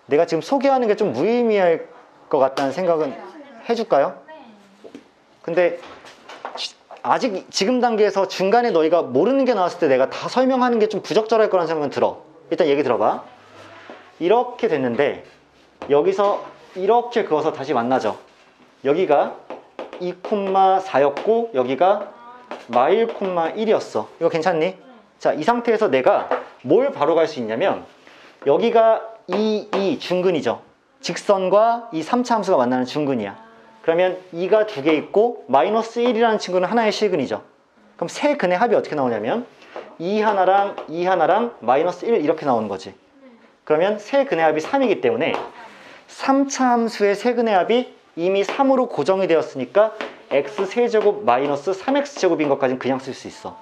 내가 지금 소개하는 게 좀 무의미할 것 같다는 생각은 해줄까요? 근데 아직 지금 단계에서 중간에 너희가 모르는 게 나왔을 때 내가 다 설명하는 게 좀 부적절할 거라는 생각은 들어. 일단 얘기 들어봐. 이렇게 됐는데 여기서 이렇게 그어서 다시 만나죠. 여기가 2,4였고 여기가 마1,1이었어. 이거 괜찮니? 자, 이 상태에서 내가 뭘 바로 갈 수 있냐면 여기가 이 중근이죠. 직선과 이 3차 함수가 만나는 중근이야. 그러면 2가 2개 있고 마이너스 1이라는 친구는 하나의 실근이죠. 그럼 세 근의 합이 어떻게 나오냐면 2 하나랑 2 하나랑 마이너스 1 이렇게 나오는 거지. 그러면 세 근의 합이 3이기 때문에 3차 함수의 세 근의 합이 이미 3으로 고정이 되었으니까 x세제곱 마이너스 3x제곱인 것까지는 그냥 쓸 수 있어.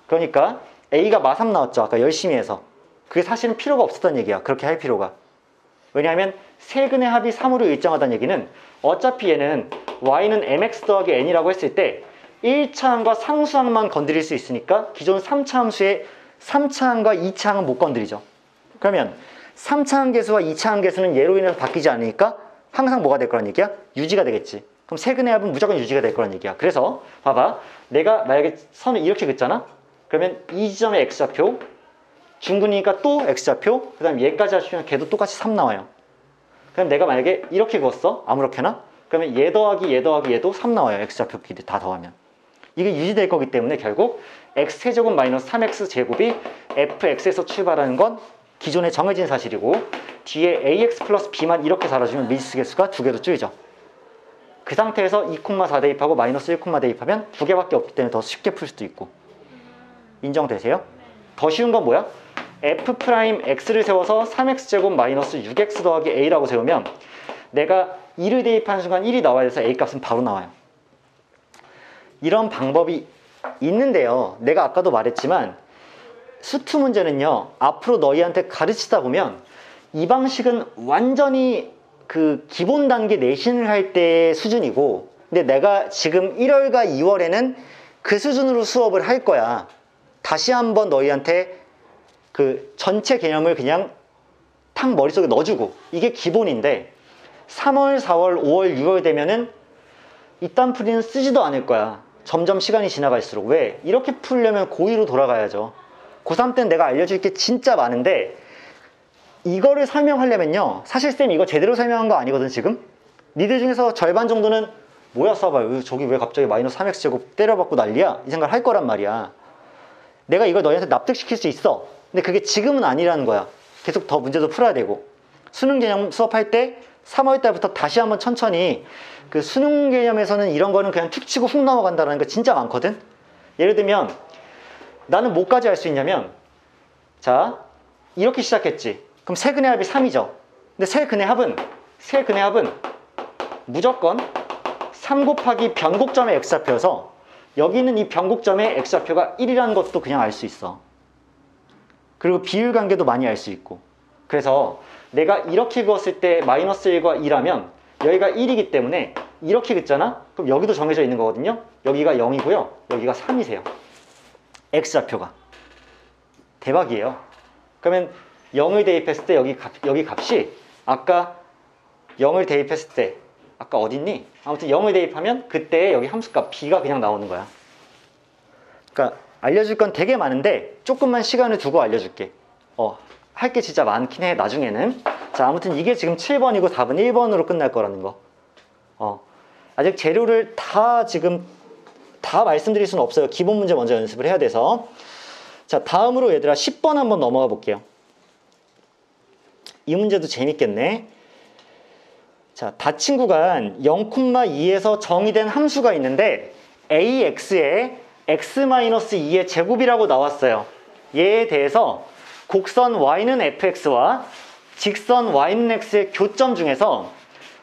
그러니까 a가 마3 나왔죠. 아까 열심히 해서. 그게 사실은 필요가 없었던 얘기야. 그렇게 할 필요가. 왜냐하면 세근의 합이 3으로 일정하다는 얘기는 어차피 얘는 y는 mx 더하기 n이라고 했을 때 1차항과 상수항만 건드릴 수 있으니까 기존 3차 함수의 3차항과 2차항은 못 건드리죠. 그러면 3차항 계수와 2차항 계수는 얘로 인해서 바뀌지 않으니까 항상 뭐가 될 거란 얘기야? 유지가 되겠지. 그럼 세근의 합은 무조건 유지가 될 거란 얘기야. 그래서 봐봐. 내가 만약에 선을 이렇게 긋잖아? 그러면 이 지점의 x좌표, 중근이니까 또 x좌표, 그 다음 얘까지 하시면 걔도 똑같이 3 나와요. 그럼 내가 만약에 이렇게 그었어. 아무렇게나. 그러면 얘 더하기 얘 더하기 얘도 3 나와요. x좌표끼리 다 더하면. 이게 유지될 거기 때문에 결국 x세제곱 마이너스 3x 제곱이 fx에서 출발하는 건 기존에 정해진 사실이고 뒤에 ax 플러스 b만 이렇게 달아주면 미지수 개수가 2개로 줄이죠. 그 상태에서 2,4 대입하고 마이너스 1, 대입하면 2개밖에 없기 때문에 더 쉽게 풀 수도 있고. 인정되세요? 더 쉬운 건 뭐야? f'x를 세워서 3x제곱 마이너스 6x 더하기 a라고 세우면 내가 2를 대입하는 순간 1이 나와야 돼서 a 값은 바로 나와요. 이런 방법이 있는데요. 내가 아까도 말했지만 수투 문제는요. 앞으로 너희한테 가르치다 보면 이 방식은 완전히 그 기본 단계 내신을 할 때 수준이고, 근데 내가 지금 1월과 2월에는 그 수준으로 수업을 할 거야. 다시 한번 너희한테 그 전체 개념을 그냥 탁 머릿속에 넣어주고, 이게 기본인데 3월, 4월, 5월, 6월 되면은 이딴 풀이는 쓰지도 않을 거야. 점점 시간이 지나갈수록. 왜? 이렇게 풀려면 고2로 돌아가야죠. 고3 때는 내가 알려줄 게 진짜 많은데 이거를 설명하려면요, 사실 쌤 이거 제대로 설명한 거 아니거든. 지금 니들 중에서 절반 정도는 뭐야 써봐요, 저기 왜 갑자기 마이너스 3x제곱 때려받고 난리야, 이 생각을 할 거란 말이야. 내가 이걸 너희한테 납득시킬 수 있어. 근데 그게 지금은 아니라는 거야. 계속 더 문제도 풀어야 되고, 수능 개념 수업할 때 3월 달부터 다시 한번 천천히, 그 수능 개념에서는 이런 거는 그냥 툭 치고 훅 넘어간다는 거 진짜 많거든. 예를 들면 나는 뭐까지 할 수 있냐면, 자 이렇게 시작했지. 그럼 세근의 합이 3이죠. 근데 세근의 합은 무조건 3 곱하기 변곡점의 x좌표여서 여기 있는 이 변곡점의 x좌표가 1이라는 것도 그냥 알 수 있어. 그리고 비율관계도 많이 알 수 있고. 그래서 내가 이렇게 그었을 때 마이너스 1과 2라면 여기가 1이기 때문에 이렇게 긋잖아? 그럼 여기도 정해져 있는 거거든요. 여기가 0이고요. 여기가 3이세요. x좌표가. 대박이에요. 그러면 0을 대입했을 때 여기 값이 아까 0을 대입했을 때 아까 어딨니? 아무튼 0을 대입하면 그때 여기 함수값 b가 그냥 나오는 거야. 그러니까 알려줄 건 되게 많은데 조금만 시간을 두고 알려줄게. 할 게 진짜 많긴 해 나중에는. 자, 아무튼 이게 지금 7번이고 답은 1번으로 끝날 거라는 거. 아직 재료를 지금 다 말씀드릴 수는 없어요. 기본 문제 먼저 연습을 해야 돼서. 자, 다음으로 얘들아 10번 한번 넘어가 볼게요. 이 문제도 재밌겠네. 자, 닫힌 구간 0,2에서 정의된 함수가 있는데 ax에 x-2의 제곱이라고 나왔어요. 얘에 대해서 곡선 y는 fx와 직선 y는 x의 교점 중에서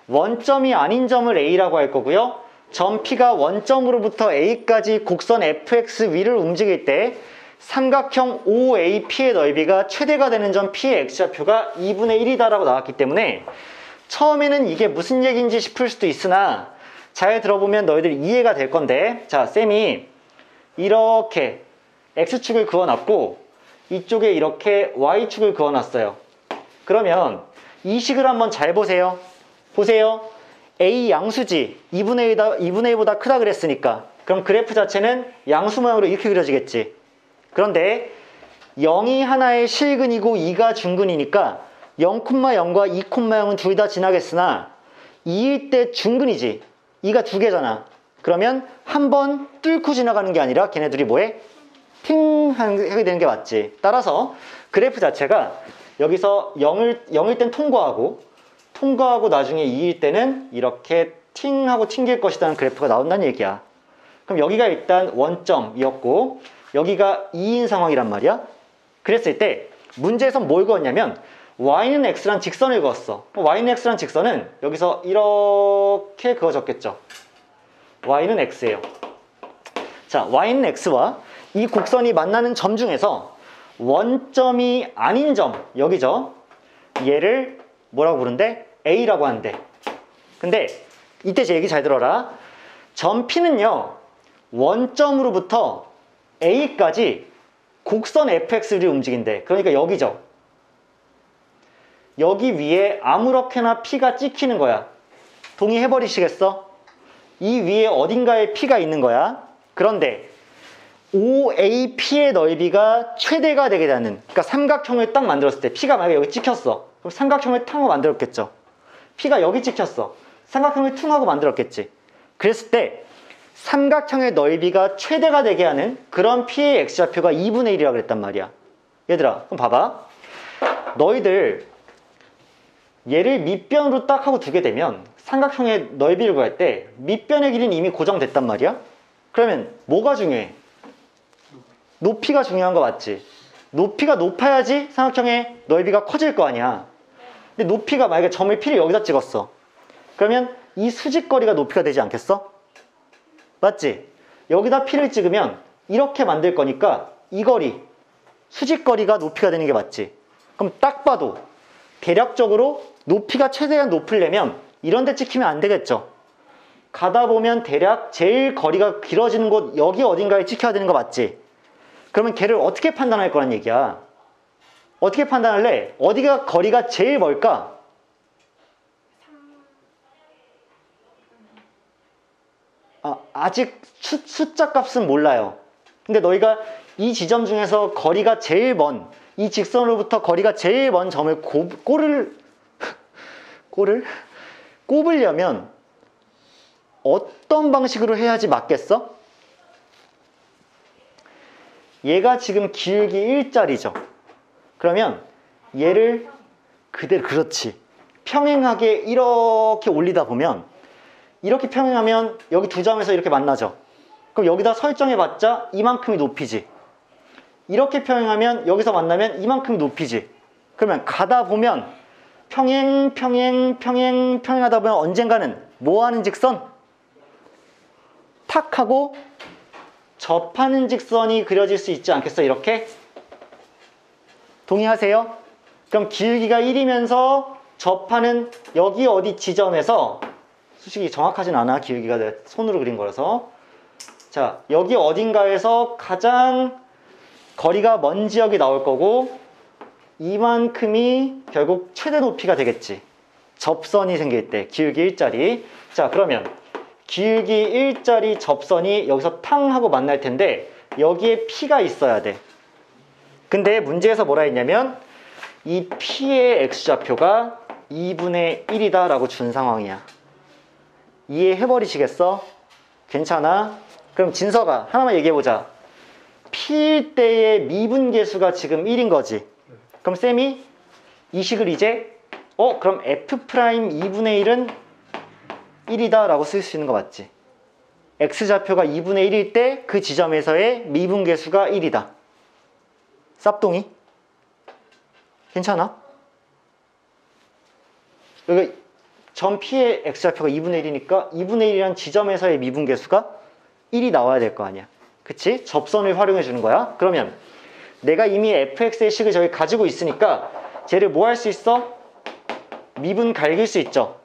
원점이 아닌 점을 a라고 할 거고요. 점 P가 원점으로부터 a까지 곡선 fx 위를 움직일 때 삼각형 OAP의 넓이가 최대가 되는 점 P의 x좌표가 2분의 1이다라고 나왔기 때문에 처음에는 이게 무슨 얘기인지 싶을 수도 있으나 잘 들어보면 너희들 이해가 될 건데, 자, 쌤이 이렇게 x축을 그어놨고 이쪽에 이렇게 y축을 그어놨어요. 그러면 이 식을 한번 잘 보세요. A 양수지 2분의 1보다 크다 그랬으니까 그럼 그래프 자체는 양수 모양으로 이렇게 그려지겠지. 그런데 0이 하나의 실근이고 2가 중근이니까 0,0과 2,0은 둘 다 지나겠으나 2일 때 중근이지. 2가 두 개잖아. 그러면 한 번 뚫고 지나가는 게 아니라 걔네 둘이 뭐해? 팅 하게 되는 게 맞지. 따라서 그래프 자체가 여기서 0일 땐 통과하고 나중에 2일 때는 이렇게 팅 하고 튕길 것이라는 그래프가 나온다는 얘기야. 그럼 여기가 일단 원점이었고 여기가 2인 상황이란 말이야. 그랬을 때 문제에서 뭘 그었냐면 y는 x란 직선을 그었어. y는 x란 직선은 여기서 이렇게 그어졌겠죠. y는 x예요. 자, y는 x와 이 곡선이 만나는 점 중에서 원점이 아닌 점, 여기죠. 얘를 뭐라고 부른대? a라고 한대. 근데 이때 제 얘기 잘 들어라. 점 P는요, 원점으로부터 a까지 곡선 fx를 움직인대. 그러니까 여기죠. 여기 위에 아무렇게나 P가 찍히는 거야. 동의해버리시겠어? 이 위에 어딘가에 P가 있는 거야. 그런데 OAP의 넓이가 최대가 되게 되는, 그러니까 삼각형을 딱 만들었을 때 P가 만약에 여기 찍혔어. 그럼 삼각형을 탕하고 만들었겠죠. P가 여기 찍혔어. 삼각형을 퉁하고 만들었겠지. 그랬을 때 삼각형의 넓이가 최대가 되게 하는 그런 P의 x좌표가 2분의 1이라고 그랬단 말이야. 얘들아, 그럼 봐봐. 너희들 얘를 밑변으로 딱 하고 두게 되면 삼각형의 넓이를 구할 때 밑변의 길이는 이미 고정됐단 말이야. 그러면 뭐가 중요해? 높이가 중요한 거 맞지? 높이가 높아야지 삼각형의 넓이가 커질 거 아니야. 근데 높이가 만약에 점을 P를 여기다 찍었어. 그러면 이 수직거리가 높이가 되지 않겠어? 맞지? 여기다 P를 찍으면 이렇게 만들 거니까 이 거리, 수직거리가 높이가 되는 게 맞지? 그럼 딱 봐도 대략적으로 높이가 최대한 높으려면 이런 데 찍히면 안 되겠죠. 가다 보면 대략 제일 거리가 길어지는 곳 여기 어딘가에 찍혀야 되는 거 맞지? 그러면 걔를 어떻게 판단할 거란 얘기야? 어떻게 판단할래? 어디가 거리가 제일 멀까? 아직 숫자 값은 몰라요. 근데 너희가 이 지점 중에서 거리가 제일 먼, 이 직선으로부터 거리가 제일 먼 점을 꼽으려면 어떤 방식으로 해야지 맞겠어? 얘가 지금 기울기 1짜리죠. 그러면 얘를 그대로, 그렇지. 평행하게 이렇게 올리다 보면, 이렇게 평행하면 여기 두 점에서 이렇게 만나죠. 그럼 여기다 설정해봤자 이만큼이 높이지. 이렇게 평행하면 여기서 만나면 이만큼이 높이지. 그러면 가다 보면 평행하다 보면 언젠가는 뭐 하는 직선? 탁 하고 접하는 직선이 그려질 수 있지 않겠어? 이렇게? 동의하세요? 그럼 기울기가 1이면서 접하는 여기 어디 지점에서, 솔직히 정확하진 않아, 기울기가 내 손으로 그린 거라서. 자, 여기 어딘가에서 가장 거리가 먼 지역이 나올 거고, 이만큼이 결국 최대 높이가 되겠지. 접선이 생길 때, 기울기 1짜리. 자, 그러면 기울기 1짜리 접선이 여기서 탕 하고 만날 텐데 여기에 P가 있어야 돼. 근데 문제에서 뭐라 했냐면 이 P의 X좌표가 2분의 1이다 라고 준 상황이야. 이해해버리시겠어? 괜찮아? 그럼 진서가 하나만 얘기해보자. P일 때의 미분계수가 지금 1인 거지. 그럼 쌤이 이 식을 이제 그럼 F' 2분의 1은 1이다 라고 쓸 수 있는 거 맞지? X좌표가 2분의 1일 때 그 지점에서의 미분계수가 1이다. 쌉동이? 괜찮아? 여기 점 P의 X좌표가 2분의 1이니까 2분의 1이란 지점에서의 미분계수가 1이 나와야 될 거 아니야. 그치? 접선을 활용해 주는 거야. 그러면 내가 이미 fx의 식을 저기 가지고 있으니까 쟤를 뭐 할 수 있어? 미분 갈길 수 있죠.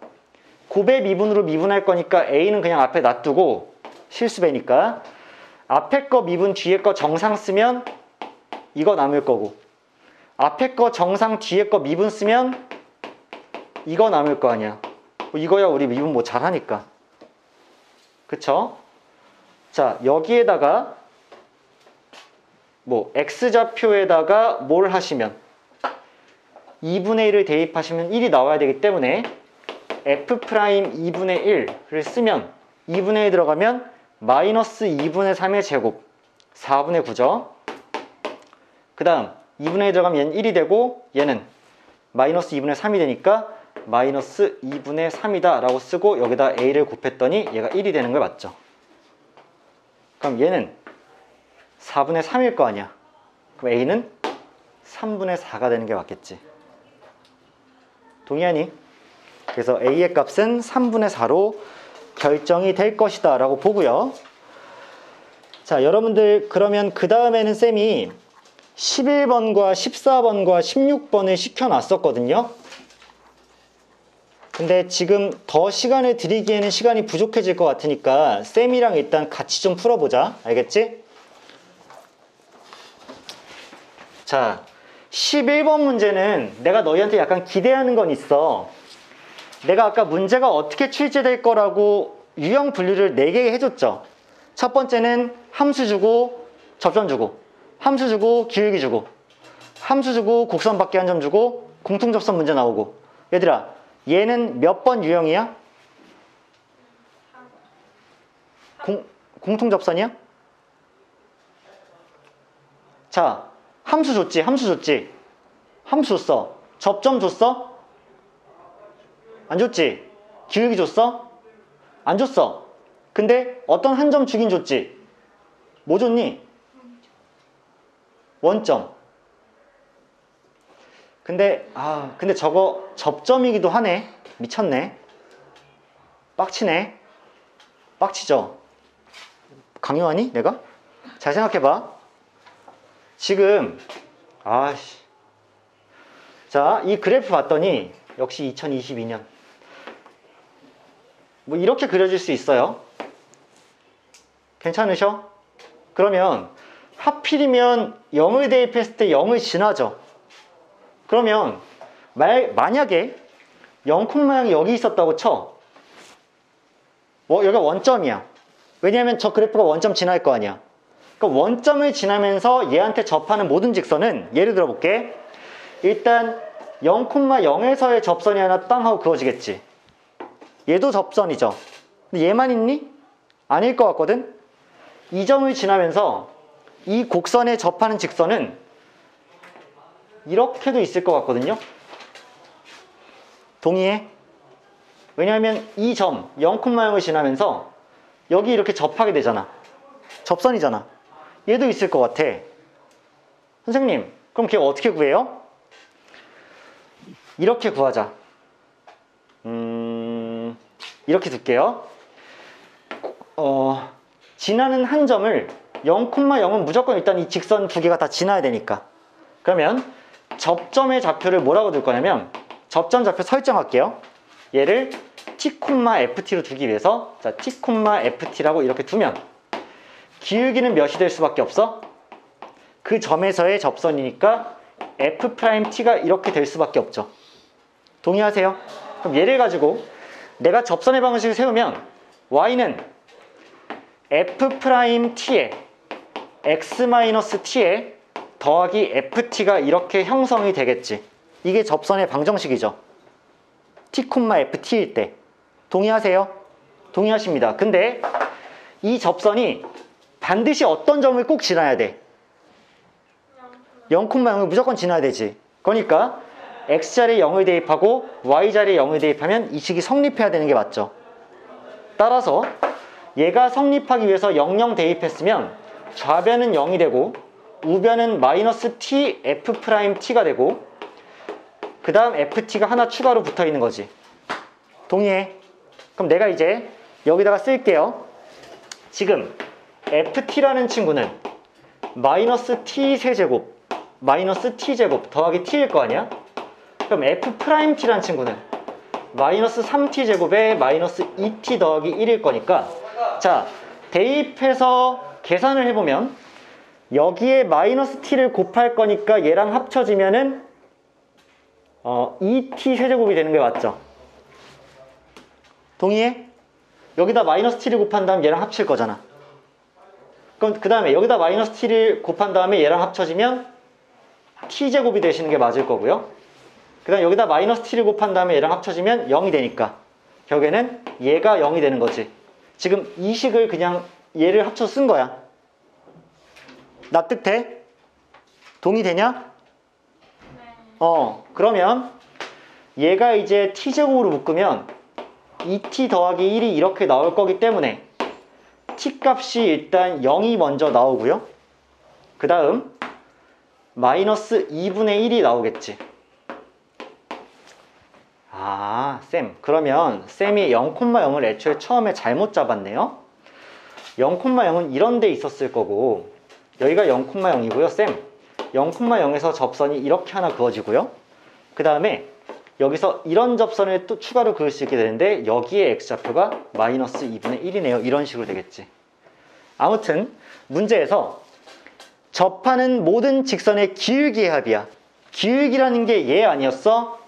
곱의 미분으로 미분할 거니까 a는 그냥 앞에 놔두고 실수배니까 앞에 거 미분 뒤에 거 정상 쓰면 이거 남을 거고, 앞에 거 정상 뒤에 거 미분 쓰면 이거 남을 거 아니야. 이거야 우리 미분 뭐 잘하니까. 그쵸? 자, 여기에다가 뭐 x좌표에다가 뭘 하시면 2분의 1을 대입하시면 1이 나와야 되기 때문에 f' 2분의 1을 쓰면 2분의 1 들어가면 마이너스 2분의 3의 제곱 4분의 9죠. 그 다음 2분의 1 들어가면 얘는 1이 되고 얘는 마이너스 2분의 3이 되니까 마이너스 2분의 3이다 라고 쓰고 여기다 a를 곱했더니 얘가 1이 되는 걸 맞죠. 그럼 얘는 4분의 3일 거 아니야. 그럼 a는 3분의 4가 되는 게 맞겠지. 동의하니? 그래서 a의 값은 3분의 4로 결정이 될 것이다 라고 보고요. 자, 여러분들 그러면 그 다음에는 쌤이 11번과 14번과 16번을 시켜놨었거든요. 근데 지금 더 시간을 드리기에는 시간이 부족해질 것 같으니까 쌤이랑 일단 같이 좀 풀어보자. 알겠지? 자, 11번 문제는 내가 너희한테 약간 기대하는 건 있어. 내가 아까 문제가 어떻게 출제될 거라고 유형 분류를 4개 해줬죠. 첫 번째는 함수 주고 접점 주고, 함수 주고 기울기 주고, 함수 주고 곡선 밖에 한 점 주고 공통접선 문제 나오고. 얘들아, 얘는 몇 번 유형이야? 공통접선이야? 자, 함수 줬지? 함수 줬지? 함수 줬어. 접점 줬어? 안 줬지? 기울기 줬어? 안 줬어. 근데 어떤 한 점 주긴 줬지? 뭐 줬니? 원점. 근데 저거 접점이기도 하네. 미쳤네. 빡치네. 빡치죠? 강요하니? 내가? 잘 생각해봐. 지금 자, 이 그래프 봤더니 역시 2022년. 뭐 이렇게 그려질 수 있어요. 괜찮으셔? 그러면 하필이면 0을 대입했을 때 0을 지나죠. 그러면 만약에 0,0이 여기 있었다고 쳐. 여기가 원점이야. 왜냐하면 저 그래프가 원점 지날 거 아니야. 그러니까 원점을 지나면서 얘한테 접하는 모든 직선은, 예를 들어 볼게. 일단 0,0에서의 접선이 하나 땅 하고 그어지겠지. 얘도 접선이죠. 근데 얘만 있니? 아닐 것 같거든. 이 점을 지나면서 이 곡선에 접하는 직선은 이렇게도 있을 것 같거든요. 동의해? 왜냐하면 이 점 0,0을 지나면서 여기 이렇게 접하게 되잖아. 접선이잖아. 얘도 있을 것 같아. 선생님, 그럼 걔 어떻게 구해요? 이렇게 구하자. 이렇게 둘게요. 지나는 한 점을 0,0은 무조건 일단 이 직선 두 개가 다 지나야 되니까. 그러면 접점의 좌표를 뭐라고 둘 거냐면, 접점 좌표 설정할게요. 얘를 t,ft로 두기 위해서, 자, t,ft라고 이렇게 두면 기울기는 몇이 될 수밖에 없어? 그 점에서의 접선이니까 f't가 이렇게 될 수밖에 없죠. 동의하세요? 그럼 얘를 가지고 내가 접선의 방식을 세우면 y는 f't에 x-t에 더하기 ft가 이렇게 형성이 되겠지. 이게 접선의 방정식이죠. t,ft일 때. 동의하세요? 동의하십니다. 근데 이 접선이 반드시 어떤 점을 꼭 지나야 돼? 0,0을 무조건 지나야 되지. 그러니까 x자리에 0을 대입하고 y자리에 0을 대입하면 이 식이 성립해야 되는 게 맞죠. 따라서 얘가 성립하기 위해서 00 대입했으면 좌변은 0이 되고 우변은 -t f't가 되고 그 다음 ft가 하나 추가로 붙어 있는 거지. 동의해? 그럼 내가 이제 여기다가 쓸게요. 지금 ft라는 친구는 -t 세제곱 -t제곱 더하기 t일 거 아니야? 그럼 f't라는 친구는 -3t 제곱에 -2t 더하기 1일 거니까, 자, 대입해서 계산을 해보면 여기에 -t를 곱할 거니까 얘랑 합쳐지면은 2t 세제곱이 되는 게 맞죠? 동의해? 여기다 -t를 곱한 다음 얘랑 합칠 거잖아. 그럼 그 다음에 여기다 -t를 곱한 다음에 얘랑 합쳐지면 t제곱이 되시는 게 맞을 거고요. 그 다음 여기다 -t를 곱한 다음에 얘랑 합쳐지면 0이 되니까 결국에는 얘가 0이 되는 거지. 지금 이 식을 그냥 얘를 합쳐서 쓴 거야. 납득돼? 동의되냐? 그러면 얘가 이제 t제곱으로 묶으면 2t 더하기 1이 이렇게 나올 거기 때문에 t 값이 일단 0이 먼저 나오고요. 그 다음 -2분의 1이 나오겠지. 쌤, 그러면 쌤이 0,0을 애초에 처음에 잘못 잡았네요. 0,0은 이런 데 있었을 거고 여기가 0,0이고요. 쌤, 0,0에서 접선이 이렇게 하나 그어지고요. 그 다음에 여기서 이런 접선을 또 추가로 그을 수 있게 되는데 여기에 x좌표가 -2분의 1이네요. 이런 식으로 되겠지. 아무튼 문제에서 접하는 모든 직선의 기울기의 합이야. 기울기라는 게 얘 아니었어?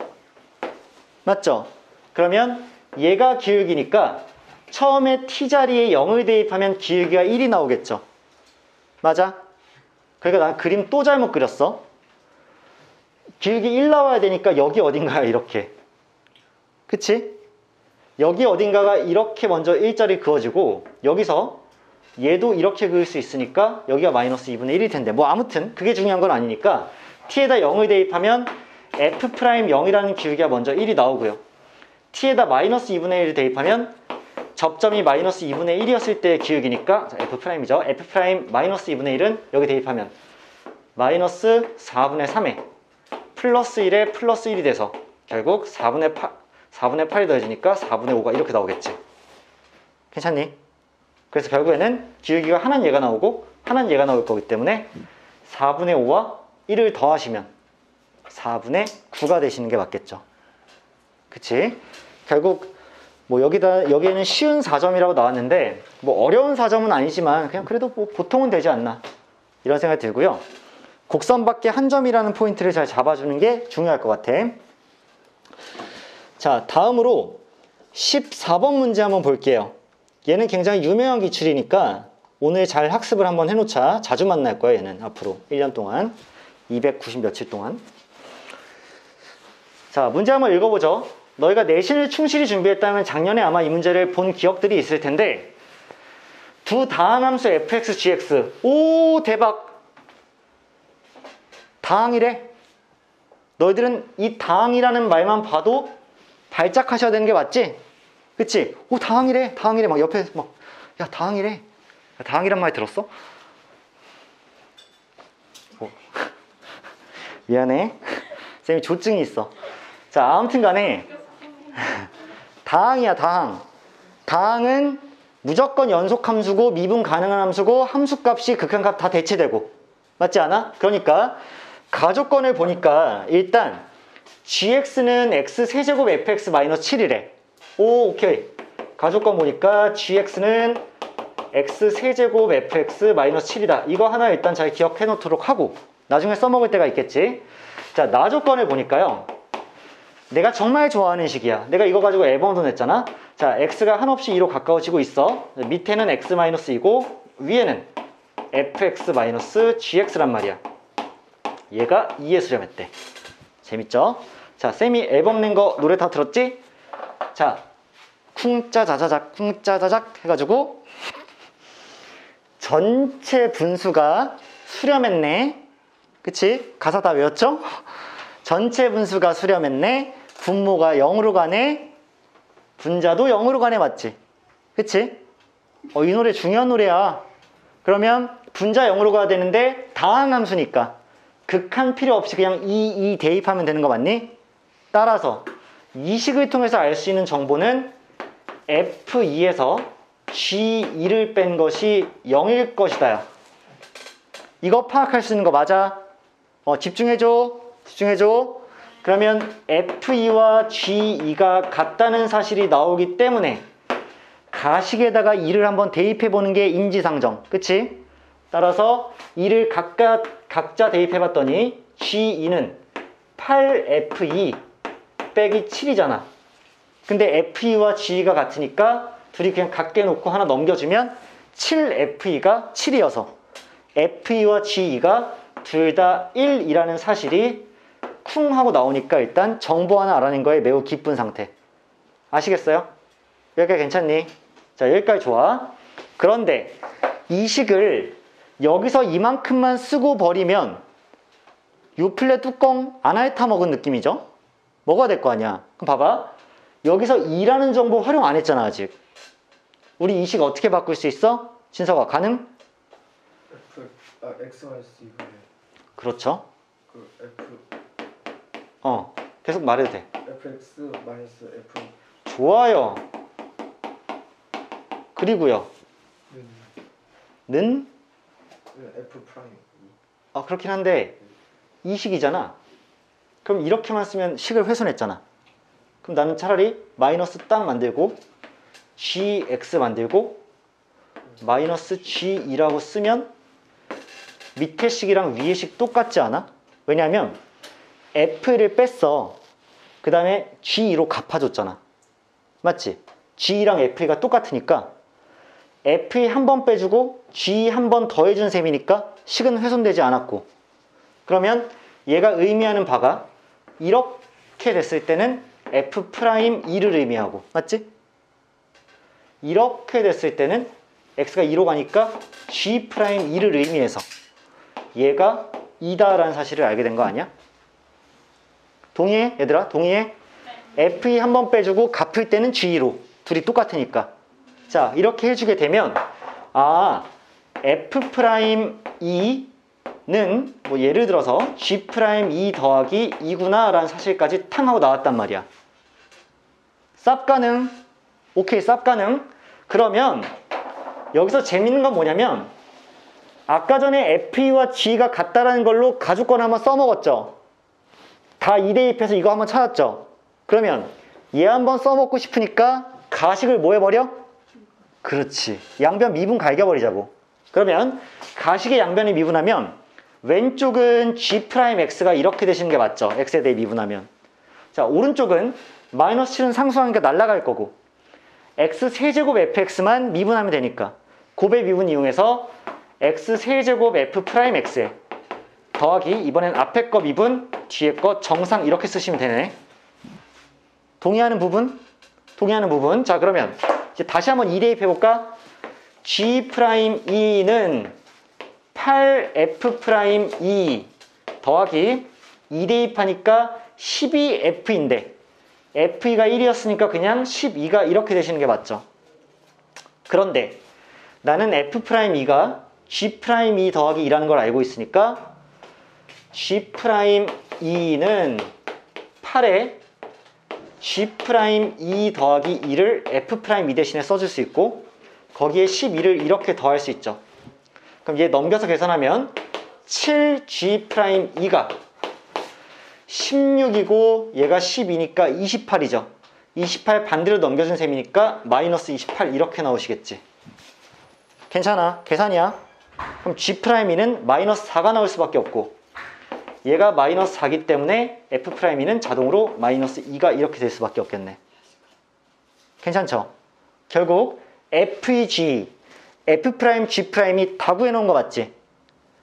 맞죠? 그러면 얘가 기울기니까 처음에 t자리에 0을 대입하면 기울기가 1이 나오겠죠. 맞아? 그러니까 난 그림 또 잘못 그렸어. 기울기 1 나와야 되니까 여기 어딘가야 이렇게. 그치? 여기 어딘가가 이렇게 먼저 1자리 그어지고 여기서 얘도 이렇게 그을 수 있으니까 여기가 -2분의 1일 텐데, 뭐 아무튼 그게 중요한 건 아니니까 t에다 0을 대입하면 f'0이라는 기울기가 먼저 1이 나오고요. t에다 -2분의 1을 대입하면 접점이 -2분의 1이었을 때의 기울기니까, 자, f'이죠. f' -2분의 1은 여기 대입하면 -4분의 3에 플러스 1에 플러스 1이 돼서 결국 4분의 8이 더해지니까 4분의 5가 이렇게 나오겠지. 괜찮니? 그래서 결국에는 기울기가 하나는 얘가 나오고 하나는 얘가 나올 거기 때문에 4분의 5와 1을 더하시면 4분의 9가 되시는 게 맞겠죠. 그치? 결국 뭐 여기에는 쉬운 4점이라고 나왔는데 뭐 어려운 4점은 아니지만 그냥 그래도 뭐 보통은 되지 않나 이런 생각이 들고요. 곡선 밖에 한 점이라는 포인트를 잘 잡아주는 게 중요할 것 같아. 자, 다음으로 14번 문제 한번 볼게요. 얘는 굉장히 유명한 기출이니까 오늘 잘 학습을 한번 해놓자. 자주 만날 거야 얘는 앞으로 1년 동안 290 며칠 동안. 자, 문제 한번 읽어보죠. 너희가 내신을 충실히 준비했다면 작년에 아마 이 문제를 본 기억들이 있을 텐데 두 다항함수 fx, gx. 오, 대박! 다항이래. 너희들은 이 다항이라는 말만 봐도 발작하셔야 되는 게 맞지? 그치? 오, 다항이래. 다항이래. 막 옆에 막, 야, 다항이래. 야, 다항이란 말 들었어? 미안해. 쌤이 조증이 있어. 자, 아무튼 간에 다항이야, 다항. 다항은 무조건 연속함수고 미분 가능한 함수고 함수값이 극한값 다 대체되고 맞지 않아? 그러니까 가조건을 보니까 일단 gx는 x세제곱 fx-7이래. 오, 오케이. 가조건 보니까 gx는 x세제곱 fx-7이다. 이거 하나 일단 잘 기억해 놓도록 하고 나중에 써먹을 때가 있겠지. 자, 나조건을 보니까요. 내가 정말 좋아하는 식이야. 내가 이거 가지고 앨범도 냈잖아. 자, x가 한없이 2로 가까워지고 있어. 밑에는 x-2고 위에는 fx-gx란 말이야. 얘가 2에 수렴했대. 재밌죠? 자, 쌤이 앨범 낸 거 노래 다 들었지? 자, 쿵짜자자작 쿵짜자작 해가지고 전체 분수가 수렴했네. 그치? 가사 다 외웠죠? 전체 분수가 수렴했네. 분모가 0으로 가네. 분자도 0으로 가네. 맞지? 그치? 이 노래 중요한 노래야. 그러면 분자 0으로 가야 되는데 다항함수니까 극한 필요 없이 그냥 2 대입하면 되는 거 맞니? 따라서 이 식을 통해서 알 수 있는 정보는 F2에서 G2를 뺀 것이 0일 것이다. 이거 파악할 수 있는 거 맞아? 집중해줘. 집중해줘. 그러면 F2와 G2가 같다는 사실이 나오기 때문에 가식에다가 2를 한번 대입해보는 게 인지상정. 그치? 따라서 2를 각자 대입해봤더니 G2는 8F2 빼기 7이잖아. 근데 F2와 G2가 같으니까 둘이 그냥 같게 놓고 하나 넘겨주면 7F2가 7이어서 F2와 G2가 둘 다 1이라는 사실이 쿵 하고 나오니까 일단 정보 하나 알아낸 거에 매우 기쁜 상태. 아시겠어요? 여기까지 괜찮니? 자, 여기까지 좋아. 그런데 이 식을 여기서 이만큼만 쓰고 버리면 요플레 뚜껑 안 핥아 먹은 느낌이죠? 먹어야 될 거 아니야. 그럼 봐봐. 여기서 2라는 정보 활용 안 했잖아 아직. 우리 이 식 어떻게 바꿀 수 있어? 진서가 가능? X-2분의 그렇죠. 그 F 계속 말해도 돼. fx 마이너스 f 좋아요. 그리고요. 는? f 프라임 그렇긴 한데 이 식이잖아. 그럼 이렇게만 쓰면 식을 훼손했잖아. 그럼 나는 차라리 마이너스 딱 만들고 gx 만들고 마이너스 g2라고 쓰면 밑에 식이랑 위에 식 똑같지 않아? 왜냐하면 f를 뺐어. 그 다음에 g2로 갚아줬잖아. 맞지? g2랑 f2가 똑같으니까 f2 한 번 빼주고 g2 한 번 더해준 셈이니까 식은 훼손되지 않았고, 그러면 얘가 의미하는 바가 이렇게 됐을 때는 f'2를 의미하고, 맞지? 이렇게 됐을 때는 x가 2로 가니까 g'2를 의미해서 얘가 2다라는 사실을 알게 된 거 아니야? 동의해? 얘들아 동의해? f2 한 번 빼주고 갚을 때는 g2로 둘이 똑같으니까. 자, 이렇게 해주게 되면 f'2는 뭐 예를 들어서 g'2 더하기 2구나 라는 사실까지 탕 하고 나왔단 말이야. 쌉 가능? 오케이, 쌉 가능? 그러면 여기서 재밌는 건 뭐냐면 아까 전에 f2와 g가 같다라는 걸로 가주권 한번 써먹었죠. 다 2대입해서 이거 한번 찾았죠. 그러면 얘 한번 써먹고 싶으니까 가식을 뭐 해버려? 그렇지. 양변 미분 갈겨버리자고. 그러면 가식의 양변을 미분하면 왼쪽은 G'X가 이렇게 되시는 게 맞죠? X에 대해 미분하면. 자, 오른쪽은 마이너스 7은 상수하니까 날아갈 거고 X세제곱 fx만 미분하면 되니까 곱의 미분 이용해서 X세제곱 f'x에 더하기 이번엔 앞에 거 미분, 뒤에 거 정상 이렇게 쓰시면 되네. 동의하는 부분? 동의하는 부분. 자, 그러면 이제 다시 한번 2대입 해볼까? G'E는 8F'2 더하기 2대입 하니까 12F인데 F가 1이었으니까 그냥 12가 이렇게 되시는 게 맞죠. 그런데 나는 F'E가 G'E 더하기 2라는 걸 알고 있으니까 G'E는 8에 G'E 더하기 2를 F'E 대신에 써줄 수 있고 거기에 12를 이렇게 더할 수 있죠. 그럼 얘 넘겨서 계산하면 7G'E가 16이고 얘가 12니까 28이죠. 28 반대로 넘겨준 셈이니까 마이너스 28 이렇게 나오시겠지. 괜찮아. 계산이야. 그럼 G'E는 마이너스 4가 나올 수밖에 없고 얘가 마이너스 4기 때문에 F'E는 자동으로 마이너스 2가 이렇게 될 수밖에 없겠네. 괜찮죠? 결국 FG, F'G'이 다 구해놓은 거 맞지?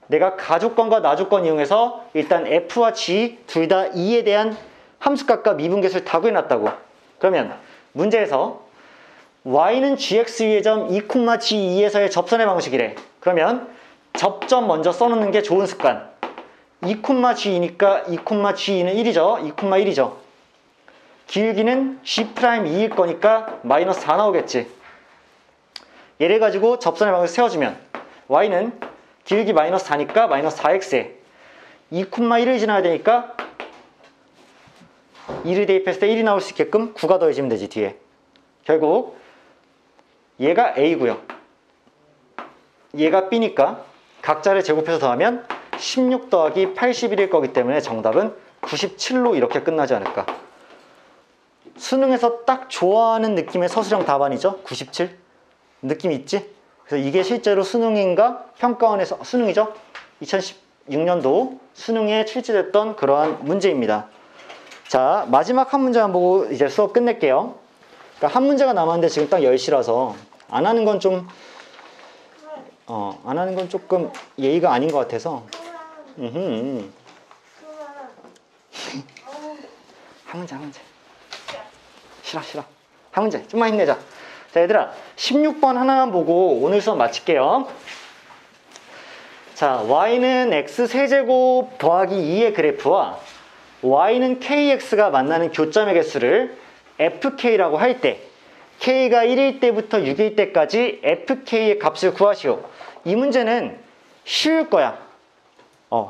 내가 가조건과 나조건 이용해서 일단 F와 G 둘 다 2에 대한 함수값과 미분계수를 다 구해놨다고. 그러면 문제에서 Y는 GX 위의 점 2,G2에서의 접선의 방식이래. 그러면 접점 먼저 써놓는 게 좋은 습관. 2,G이니까 2,G는 1이죠. 2,1이죠. 기울기는 G'2일 거니까 마이너스 4 나오겠지. 얘를 가지고 접선의 방식을 세워주면 Y는 기울기 마이너스 4니까 마이너스 4x에 2,1을 지나야 되니까 2를 대입했을 때 1이 나올 수 있게끔 9가 더해지면 되지 뒤에. 결국 얘가 a고요. 얘가 b니까 각자를 제곱해서 더하면 16 더하기 81일 거기 때문에 정답은 97로 이렇게 끝나지 않을까. 수능에서 딱 좋아하는 느낌의 서술형 답안이죠. 97. 느낌 있지? 그래서 이게 실제로 수능인가 평가원에서 수능이죠. 2016년도 수능에 출제됐던 그러한 문제입니다. 자, 마지막 한 문제만 보고 이제 수업 끝낼게요. 그러니까 한 문제가 남았는데 지금 딱 10시라서 안 하는 건 좀 안 하는 건 조금 예의가 아닌 것 같아서 한 문제 싫어 한 문제 좀만 힘내자. 자, 얘들아 16번 하나만 보고 오늘 수업 마칠게요. 자, y는 x세제곱 더하기 2의 그래프와 y는 kx가 만나는 교점의 개수를 fk라고 할 때 k가 1일 때부터 6일 때까지 fk의 값을 구하시오. 이 문제는 쉬울 거야.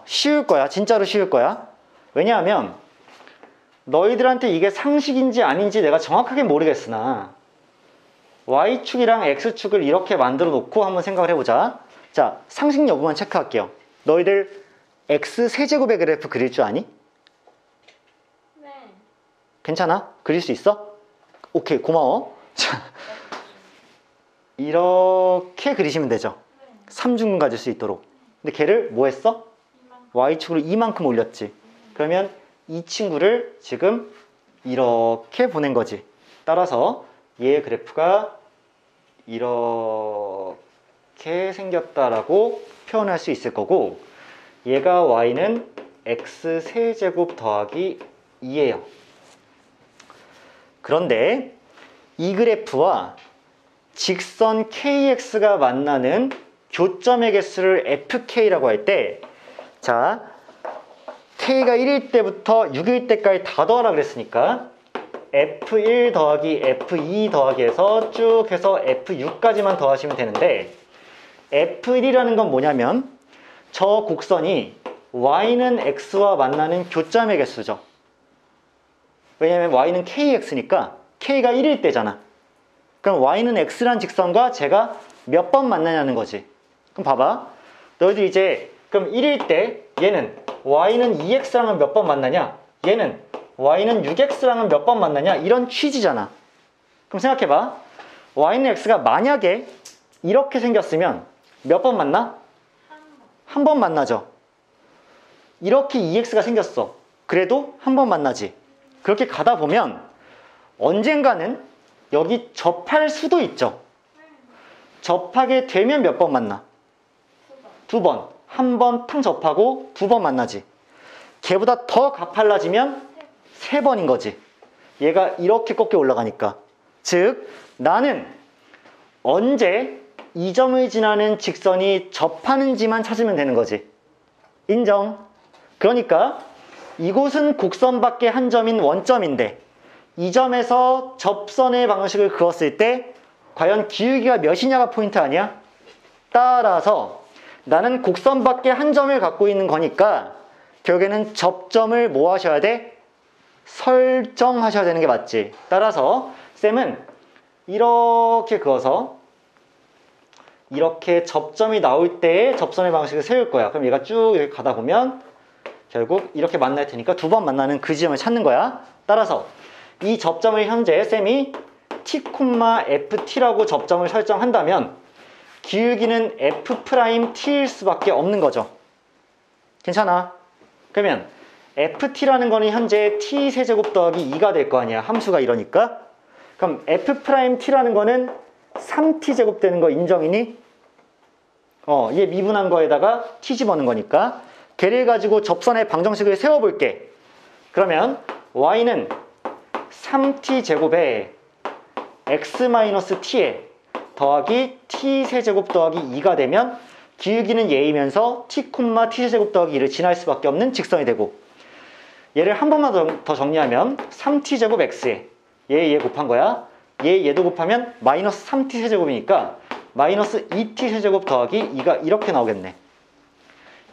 쉬울 거야. 진짜로 쉬울 거야. 왜냐하면 너희들한테 이게 상식인지 아닌지 내가 정확하게 모르겠으나 Y축이랑 X축을 이렇게 만들어 놓고 한번 생각을 해보자. 자, 상식 여부만 체크할게요. 너희들 X세제곱의 그래프 그릴 줄 아니? 네. 괜찮아? 그릴 수 있어? 오케이, 고마워. 자, 이렇게 그리시면 되죠. 3중근 가질 수 있도록. 근데 걔를 뭐 했어? Y축으로 이만큼 올렸지. 그러면 이 친구를 지금 이렇게 보낸 거지. 따라서 얘의 그래프가 이렇게 생겼다라고 표현할 수 있을 거고 얘가 y는 x세제곱 더하기 2예요. 그런데 이 그래프와 직선 kx가 만나는 교점의 개수를 fk라고 할 때 자, k가 1일 때부터 6일 때까지 다 더하라 그랬으니까 F1 더하기 F2 더하기 해서 쭉 해서 F6까지만 더하시면 되는데 F1이라는 건 뭐냐면 저 곡선이 Y는 X와 만나는 교점의 개수죠. 왜냐면 Y는 KX니까 K가 1일 때잖아. 그럼 Y는 X란 직선과 제가 몇 번 만나냐는 거지. 그럼 봐봐. 너희들 이제 그럼 1일 때 얘는 Y는 2X랑은 몇 번 만나냐? 얘는 y는 6x랑은 몇 번 만나냐? 이런 취지잖아. 그럼 생각해봐. y는 x가 만약에 이렇게 생겼으면 몇 번 만나? 한 번 만나죠. 이렇게 2x가 생겼어. 그래도 한 번 만나지. 그렇게 가다 보면 언젠가는 여기 접할 수도 있죠. 접하게 되면 몇 번 만나? 두 번. 한 번 탕 접하고 두 번 만나지. 걔보다 더 가팔라지면 세 번인 거지. 얘가 이렇게 꺾여 올라가니까. 즉 나는 언제 이 점을 지나는 직선이 접하는지만 찾으면 되는 거지. 인정. 그러니까 이곳은 곡선 밖에 한 점인 원점인데 이 점에서 접선의 방식을 그었을 때 과연 기울기가 몇이냐가 포인트 아니야? 따라서 나는 곡선 밖에 한 점을 갖고 있는 거니까 결국에는 접점을 뭐 하셔야 돼? 설정하셔야 되는 게 맞지. 따라서 쌤은 이렇게 그어서 이렇게 접점이 나올 때 접선의 방식을 세울 거야. 그럼 얘가 쭉 이렇게 가다 보면 결국 이렇게 만날 테니까 두 번 만나는 그 지점을 찾는 거야. 따라서 이 접점을 현재 쌤이 t, ft라고 접점을 설정한다면 기울기는 f't일 수밖에 없는 거죠. 괜찮아? 그러면 ft라는 거는 현재 t세제곱 더하기 2가 될 거 아니야. 함수가 이러니까. 그럼 f't라는 거는 3t제곱 되는 거 인정이니? 얘 미분한 거에다가 t 집어넣은 거니까. 걔를 가지고 접선의 방정식을 세워볼게. 그러면 y는 3t제곱에 x-t에 더하기 t세제곱 더하기 2가 되면 기울기는 얘이면서 t, t세제곱 더하기 2를 지날 수밖에 없는 직선이 되고, 얘를 한 번만 더 정리하면 3t제곱 x에 얘 곱한 거야. 얘도 곱하면 마이너스 3t 세제곱이니까 마이너스 2t 세제곱 더하기 2가 이렇게 나오겠네.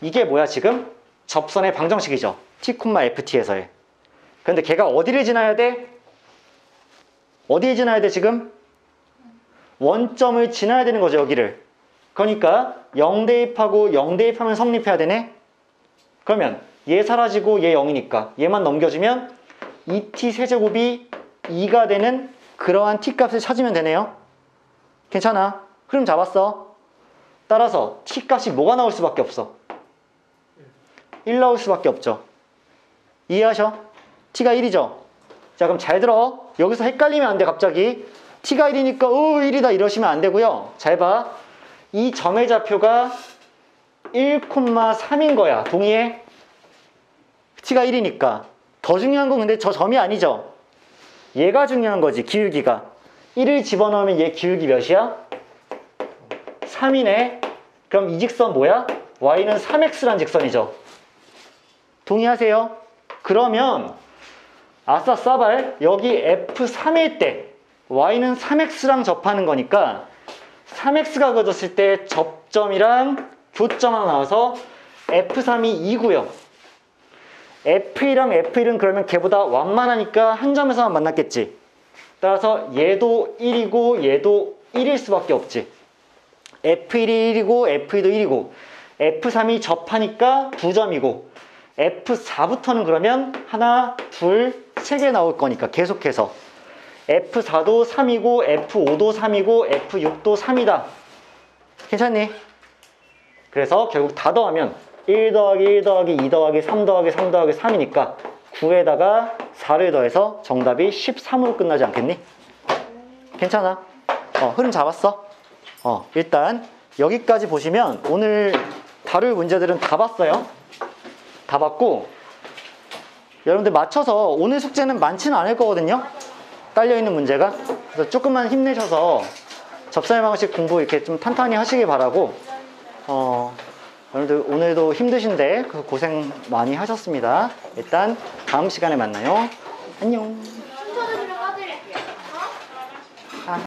이게 뭐야 지금? 접선의 방정식이죠. t, ft에서의. 그런데 걔가 어디를 지나야 돼? 어디에 지나야 돼 지금? 원점을 지나야 되는 거죠, 여기를. 그러니까 0 대입하고 0 대입하면 성립해야 되네? 그러면 얘 사라지고 얘 0이니까 얘만 넘겨주면 2t 세제곱이 2가 되는 그러한 t값을 찾으면 되네요. 괜찮아? 흐름 잡았어. 따라서 t값이 뭐가 나올 수밖에 없어? 1 나올 수밖에 없죠. 이해하셔? t가 1이죠. 자, 그럼 잘 들어. 여기서 헷갈리면 안 돼, 갑자기. t가 1이니까 1이다 이러시면 안 되고요. 잘 봐. 이 점의 좌표가 1,3인 거야. 동의해? t가 1이니까. 더 중요한 건 근데 저 점이 아니죠. 얘가 중요한 거지, 기울기가. 1을 집어넣으면 얘 기울기 몇이야? 3이네. 그럼 이 직선 뭐야? y는 3x란 직선이죠. 동의하세요? 그러면 아싸 싸발, 여기 f3일 때 y는 3x랑 접하는 거니까 3x가 그어졌을 때 접점이랑 교점 하나 나와서 f3이 2고요. f2랑 f1은 그러면 걔보다 완만하니까 한 점에서만 만났겠지. 따라서 얘도 1이고 얘도 1일 수밖에 없지. f1이 1이고 f2도 1이고 f3이 접하니까 2점이고 f4부터는 그러면 하나, 둘, 3개 나올 거니까 계속해서 f4도 3이고 f5도 3이고 f6도 3이다. 괜찮니? 그래서 결국 다 더하면 1 더하기 1 더하기 2 더하기 3 더하기 3 더하기 3이니까 9에다가 4를 더해서 정답이 13으로 끝나지 않겠니? 괜찮아? 흐름 잡았어? 일단 여기까지 보시면 오늘 다룰 문제들은 다 봤어요. 다 봤고 여러분들 맞춰서 오늘 숙제는 많지는 않을 거거든요. 딸려있는 문제가. 그래서 조금만 힘내셔서 접선의 방식 공부 이렇게 좀 탄탄히 하시길 바라고, 여러분들 오늘도 힘드신데 고생 많이 하셨습니다. 일단 다음 시간에 만나요. 안녕.